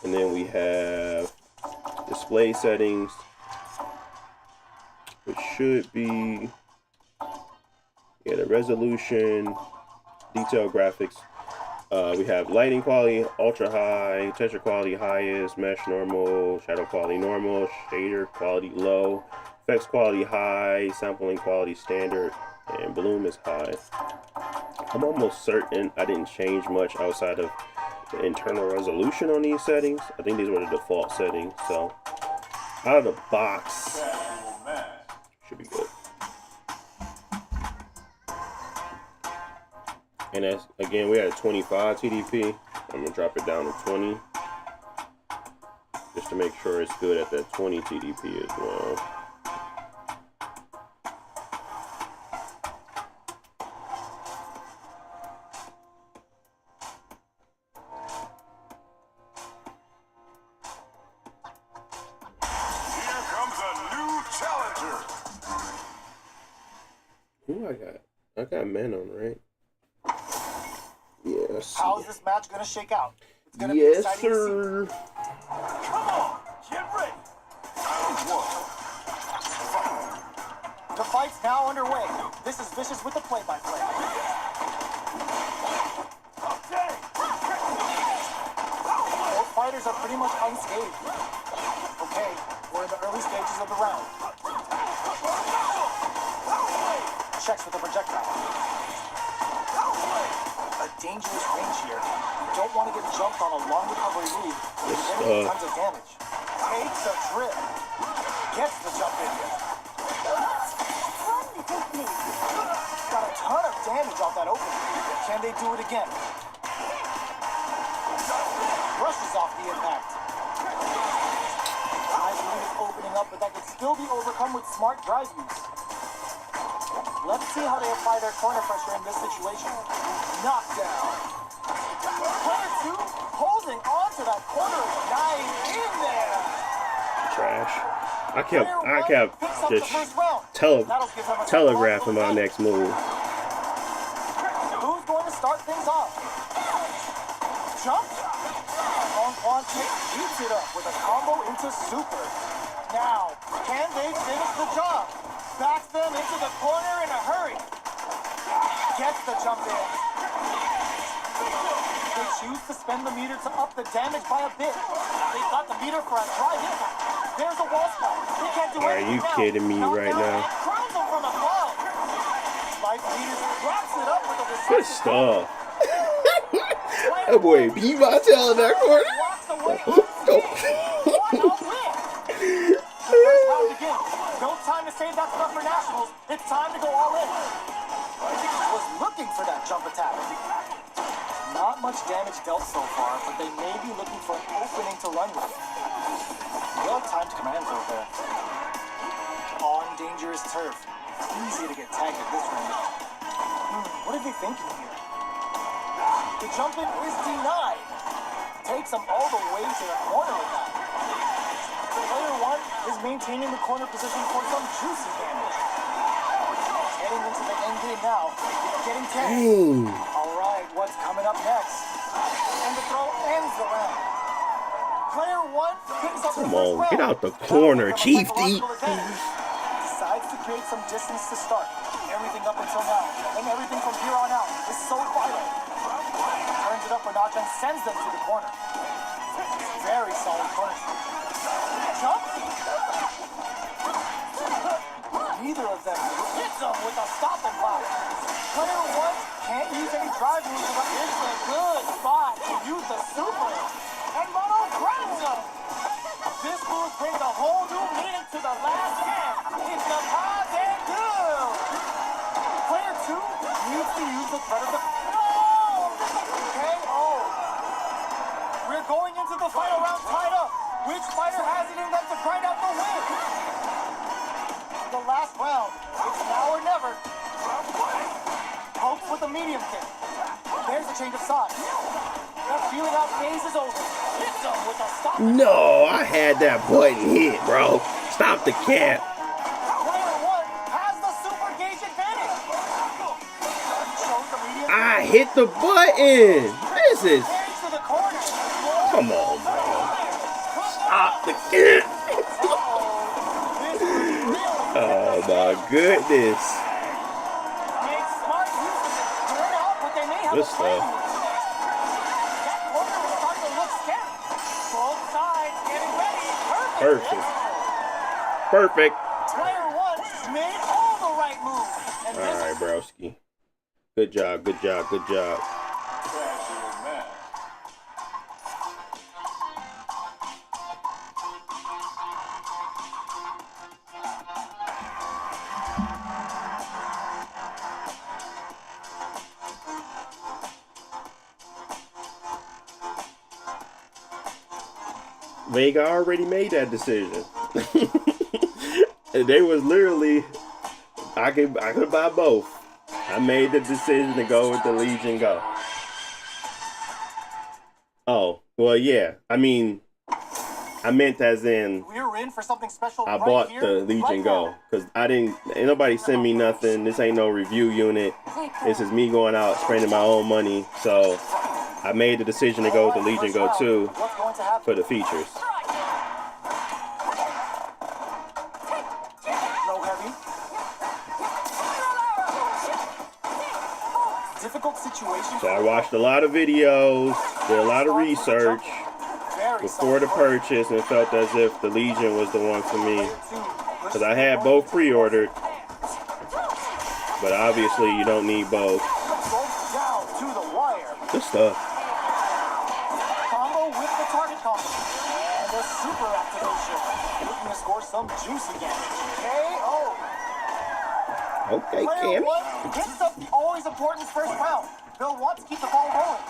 and then we have display settings, which should be the resolution, detail graphics. We have lighting quality, ultra high, texture quality highest, mesh normal, shadow quality normal, shader quality low, effects quality high, sampling quality standard, and bloom is high. I'm almost certain I didn't change much outside of the internal resolution on these settings. I think these were the default settings, so out of the box, should be good. And that's, again, we had a 25 TDP. I'm going to drop it down to 20. Just to make sure it's good at that 20 TDP as well. Here comes a new challenger. Who I got men on, right? Yeah, let's see. How's this match gonna shake out? It's gonna be Yes, exciting to see. sir. Come on, get ready. The fight's now underway. This is Vicious with the play-by-play. Both fighters are pretty much unscathed. Okay, we're in the early stages of the round. Checks with the projectile. A dangerous range here. You don't want to get jumped on a long recovery move. You're getting tons of damage. Takes a trip. Gets the jump in. Got a ton of damage off that opening. Can they do it again? Brushes off the impact. Nice lead is opening up, but that can still be overcome with smart drive use. Let's see how they apply their corner pressure in this situation. Knockdown. Player 2 holding on to that corner line in there. Trash. I kept just telegraphing my next move. Who's going to start things off? Jump. Long Quan beats it up with a combo into super. Now, can they finish the job? Backs them into the corner in a hurry. Gets the jump in. They choose to spend the meter to up the damage by a bit. They've got the meter for a drive impact. There's a wall spot. They can't do anything. Are you kidding me right now? Crowns them from above. Life leaders wraps it up with a Good stuff. That boy beat my tail in that corner. No time to save that stuff for nationals. It's time to go all in. Was looking for that jump attack. Not much damage dealt so far, but they may be looking for an opening to run with. Well-timed command over there. On dangerous turf. Easy to get tagged at this range. What are they thinking here? The jump in is denied. Takes them all the way to the corner with that. Player 1 is maintaining the corner position for some juicy damage. Heading into the end game now. It's getting tense. All right, what's coming up next? And the throw ends the round. Player 1 picks up the first round. Get out the corner, Chiefy. Decides to create some distance to start. Everything up until now, and everything from here on out is so vital. Turns it up a notch and sends them to the corner. Very solid corner. Jump. Neither of them hits them with a stop and block. Player 1 can't use any drive moves, but it's a good spot to use the super. And Mono grabs him. This move brings a whole new meaning to the last hand. It's the pause and do. Player 2 needs to use the threat of the... No! KO. We're going into the final round tied up. Which fighter has it in them to grind out the win? The last round. It's now or never. Pokes with a medium kick. There's a change of sides. That feeling out phase is over. Hits him with a stop. No, I had that button hit, bro. Stop the cap. Player 1 has the super gauge advantage. Shows the medium. I hit the button. This is... Come on, bro. Stop the cap. Oh, my goodness. Good stuff. Perfect. Perfect. Player 1 made all the right moves. And all right, broski. Good job. Good job. Good job. Vega already made that decision. They was literally, I could buy both. I made the decision to go with the Legion Go. Oh, well, yeah. I mean, I meant as in We're in for something special. I bought the Legion Go because ain't nobody send me nothing. This ain't no review unit. This is me going out spending my own money. So I made the decision to go with the Legion Go 2 for the features. Difficult situation. So I watched a lot of videos, did a lot of research before the purchase, and felt as if the Legion was the one for me. Because I had both pre-ordered, but obviously you don't need both. Good stuff. Combo with the target combo. And a super activation. Looking to score some juicy damage. KO. Okay, Player Cam. one hits up the always important first round. Bill wants to keep the ball rolling.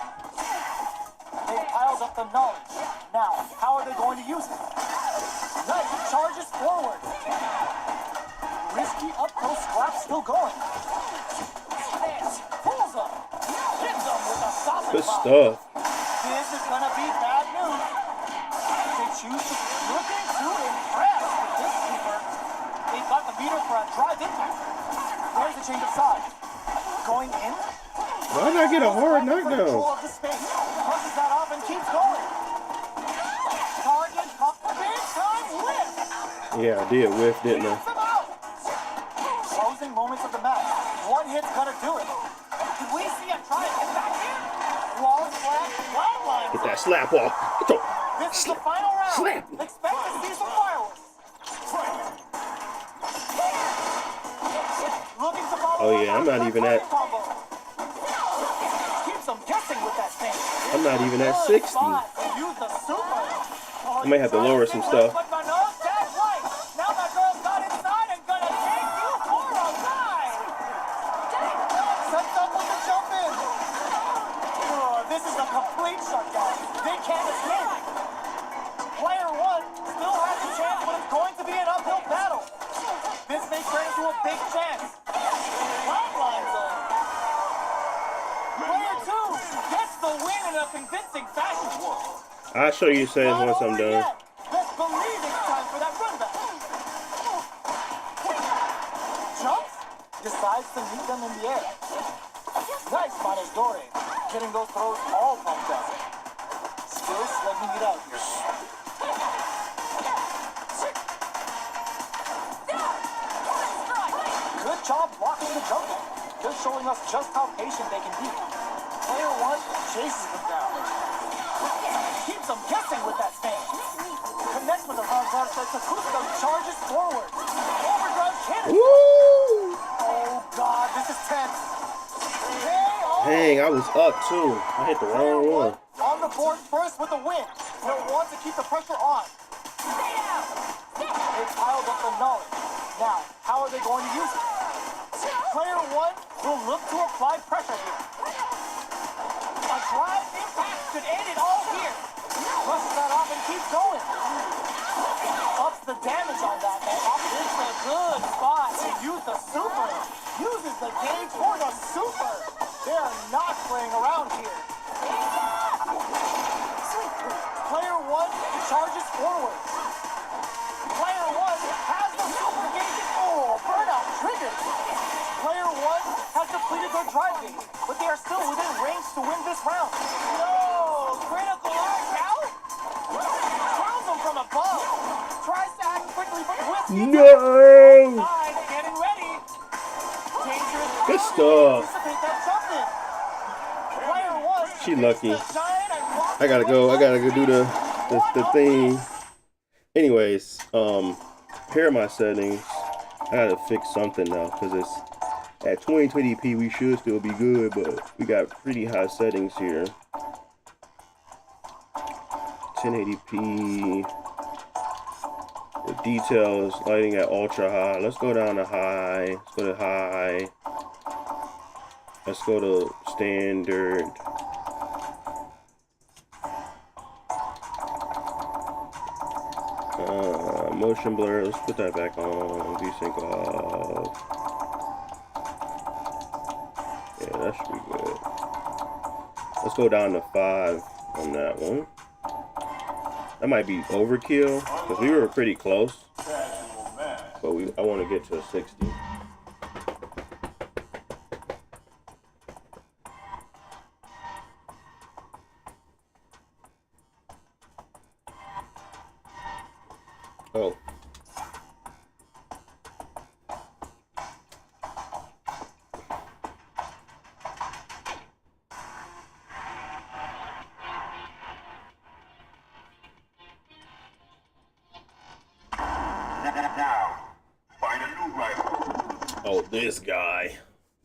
They've piled up the knowledge. Now, how are they going to use it? Knight charges forward. Risky up close scrap still going. Pulls up. Hits them with a solid Good body. stuff. This is gonna be bad news. They choose to looking to impress with this keeper. They've got the meter for a drive impact. There's a change of side. Going in. Why did I get a hard knockdown? Control of the space. Crosses that off and keeps going. Target pop big time whiff. Yeah, I did whiff, didn't I? Closing moments of the match. One hit's gonna do it. Did we see him try to get back here? Wall slap, flatline. Get that slap off. This is the final round. Slap. Expect to see some fireworks. Looking to follow Oh yeah, I'm not even at. Keeps them guessing with that thing. I'm not even at 60. Use the super. I may have to lower some stuff. But my nose, that's right. Now that girl's got inside and gonna take you for a ride. Sets up with the jump in. Oh, this is a complete shutdown. They can't escape. Player one still has a chance, but it's going to be an uphill battle. This may turn into a big chance. Flatline zone. Player two gets the win in a convincing fashion. I'll show you settings once I'm done. Let's believe it's time for that run back. Jumps, decides to meet them in the air. Nice Dore. Getting those throws all pumped up. Still slugging it out here. Good job blocking the jumper. Just showing us just how patient they can be. Player one chases them down. Keeps them guessing with that stand. Connects with the front guard, starts to push them, charges forward. Overdrive hit. Woo! Oh God, this is tense. Dang, I was up too. I hit the wrong one. On the board first with the win. He'll want to keep the pressure on. They piled up the knowledge. Now, how are they going to use it? Player one will look to apply pressure here. A drive impact could end it all here. Brushes that off and keeps going. Ups the damage on that. It's a good spot to use the super. Uses the cage for the super. They are not playing around here. Player one charges forward. Player one has the super gauge. Oh, burnout triggered. Player one has depleted their drive gauge, but they are still within range to win this round. No, critical arc out. Throws them from above. Tries to act quickly, but with No! getting ready. Dangerous. Good stuff. Anticipate that jump in. Player one. She lucky. I gotta go do the thing. Anyways, here are my settings. I gotta fix something now because it's at 2020p. We should still be good, but we got pretty high settings here. 1080p. The details lighting at ultra high. Let's go down to high. Let's go to high. Let's go to standard. motion blur. Let's put that back on. Desync off. Yeah, that should be good. Let's go down to 5 on that one. That might be overkill because we were pretty close, but I want to get to a 60. Oh. Now, find a new rival. Oh, this guy.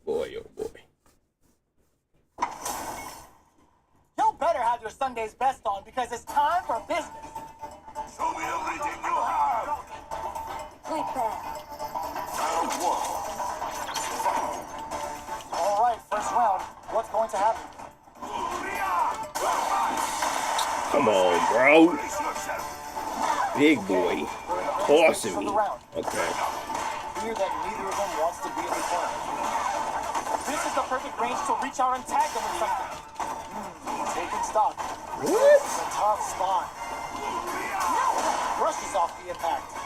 Boy, oh boy. You better have your Sunday's best on because it's time for business. Show me everything you have. Prepare. Round 1. All right, first round. What's going to happen? Come on, bro. Big boy. Tossing me. Okay. Clear that neither of them wants to be in the corner. This is the perfect range to reach out and tag them with something. Taking stock. What? It's a tough spot. Brushes off the impact.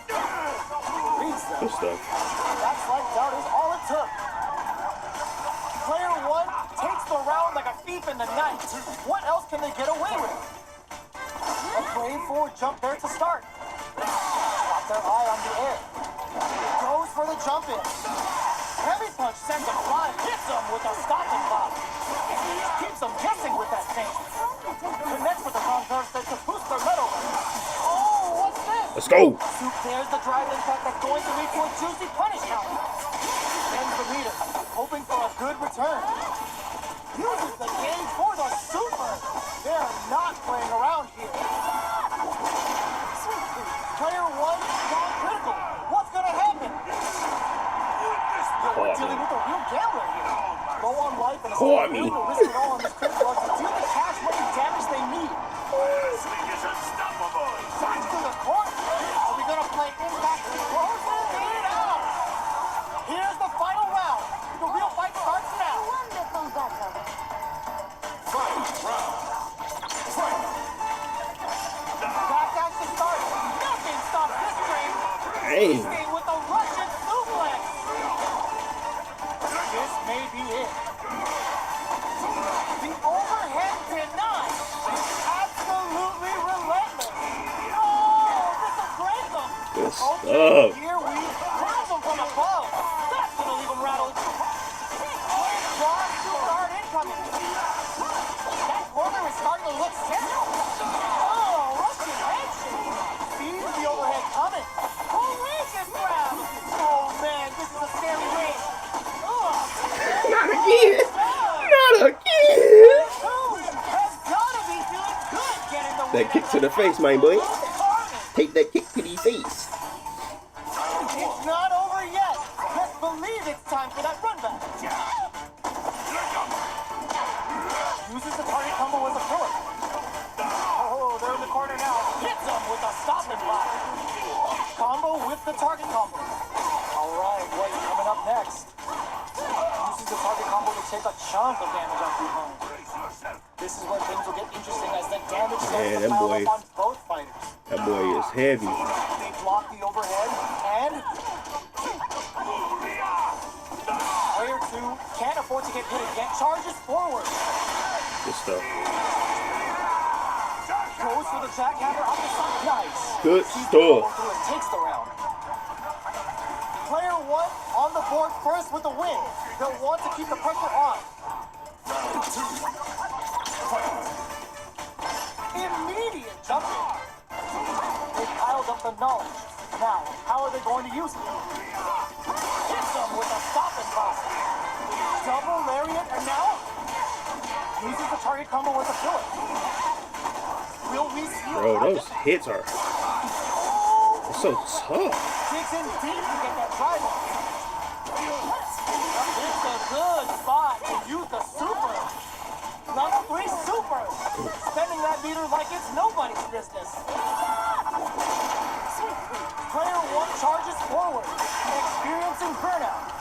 Reads them. Good stuff. That slight doubt is all it took. Player 1 takes the round like a thief in the night. What else can they get away with? A brave forward jump there to start. Got their eye on the air. Goes for the jump in. Heavy punch sends him flying. Hits him with a stopping block. Keeps them guessing with that change. Connects with the converse to boost their metal. Oh, what's this? Let's go. Soup dares the drive impact that's going to lead to a juicy punish count. Ends the meter, hoping for a good return. Uses the game for the super. They're not playing around here. Player 1 gone critical. What's gonna happen? We're dealing with a real gambler here. Low on life and a willing to risk it all on this critical to deal the cash money damage they need. Sides to the court. Are we gonna play impact closing it out? Here's the final round. The real fight starts now. Wonderful battle. Back at the start. Nothing stops this train. Hey. Stay with the Russian suplex. This may be it. The overhead denied. Absolutely relentless. Oh, this will break them. Good Okay, stuff. here we grab them from above. That's gonna leave them rattled. Cross guard incoming. That corner is starting to look simple. Oh, Russian handshake. Sees the overhead coming. Courageous grab. Oh man, this is a scary range. Not again. Not again. Has gotta be feeling good getting the That kick to the face, my boy. Take that kick to the face. It's not over yet. Best believe it's time for that run back. Uses the target combo as a filler. Oh, they're in the corner now. Hits him with a stopping block. Combo with the target combo. All right, what's coming up next? Uses the target combo to take a chunk of damage off the opponent. This is where things will get interesting as the damage starts to pile up on both fighters. That boy is heavy. They block the overhead and player 2 can't afford to get hit again. Charges forward. Good stuff. Goes for the jackhammer off the side. Nice. Good Sees the stuff. follow through and takes the round. Player 1 on the board first with the win. They'll want to keep the pressure on. Immediate jump in. They piled up the knowledge. Now, how are they going to use it? Hits them with a stopping block. Double lariat and now uses the target combo with a filler. Will we see Bro, those hits are so tough. digs in deep to get that drive on. It's a good spot to use the super. Level 3 super. Spending that meter like it's nobody's business. Player 1 charges forward, experiencing burnout.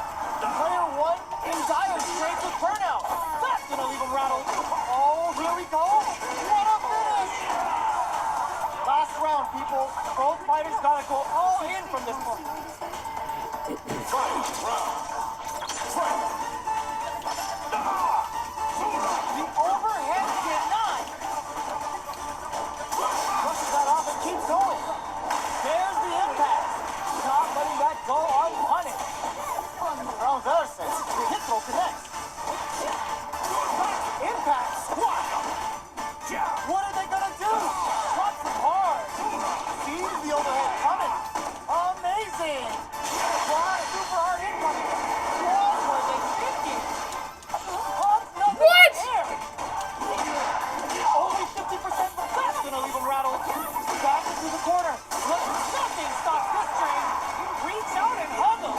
Player 1 in dire straits with burnout. That's gonna leave him rattled. Oh, here we go. What a finish! Last round, people. Both fighters gotta go all in from this one. Fight round. Fight. The overhead denied. Brushes that off and keeps going. There's the impact. Not letting that go unpunished. From their sense, the hit throw connects. Impact squat. What are they gonna do? Drops him hard. Sees the overhead coming. Amazing. Wow, super hard incoming. What were they thinking? What? Only 50% but that's gonna leave him rattled. Back into the corner. Look, nothing stops this train. Reach out and hug him.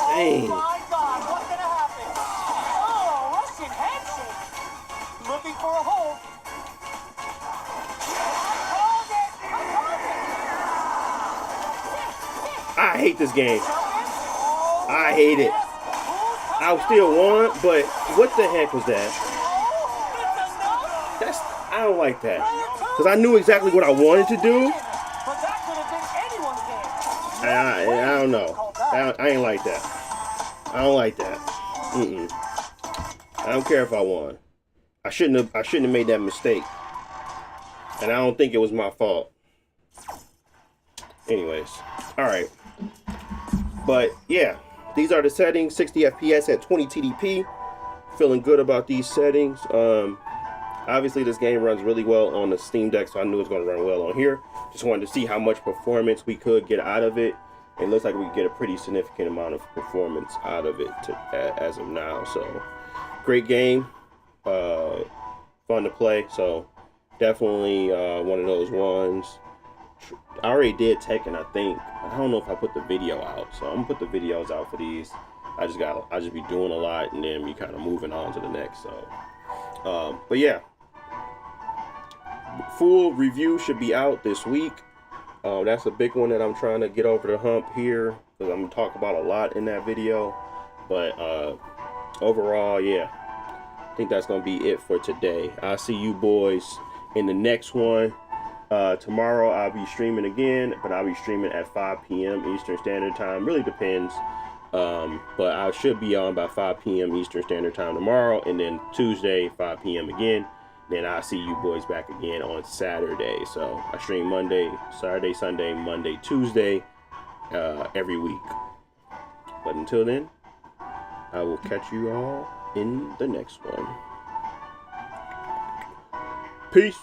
Dang. Oh my God, what's gonna happen? Oh, Russian handshake. Looking for a hold. Called it. I called it. I hate this game. I hate it. I still won, but what the heck was that? I don't like that. Because I knew exactly what I wanted to do. But that could have been anyone's game. And I don't know. I ain't like that. I don't like that. I don't care if I won. I shouldn't have made that mistake. And I don't think it was my fault. Anyways. Alright. But yeah. These are the settings. 60 FPS at 20 TDP. Feeling good about these settings. Obviously this game runs really well on the Steam Deck, so I knew it was going to run well on here. Just wanted to see how much performance we could get out of it. It looks like we get a pretty significant amount of performance out of it as of now. So great game, fun to play. So definitely one of those ones. I already did Tekken, I think. I don't know if I put the video out, so I'm gonna put the videos out for these. I just be doing a lot and then be kind of moving on to the next. So but yeah, full review should be out this week. That's a big one that I'm trying to get over the hump here, because I'm gonna talk about a lot in that video. But overall, yeah, I think that's gonna be it for today. I'll see you boys in the next one. Tomorrow I'll be streaming again, but I'll be streaming at 5 p.m. Eastern Standard Time. Really depends. But I should be on by 5 p.m. Eastern Standard Time tomorrow, and then Tuesday 5 p.m. again. Then I'll see you boys back again on Saturday. So I stream Monday, Saturday, Sunday, Monday, Tuesday, every week. But until then, I will catch you all in the next one. Peace.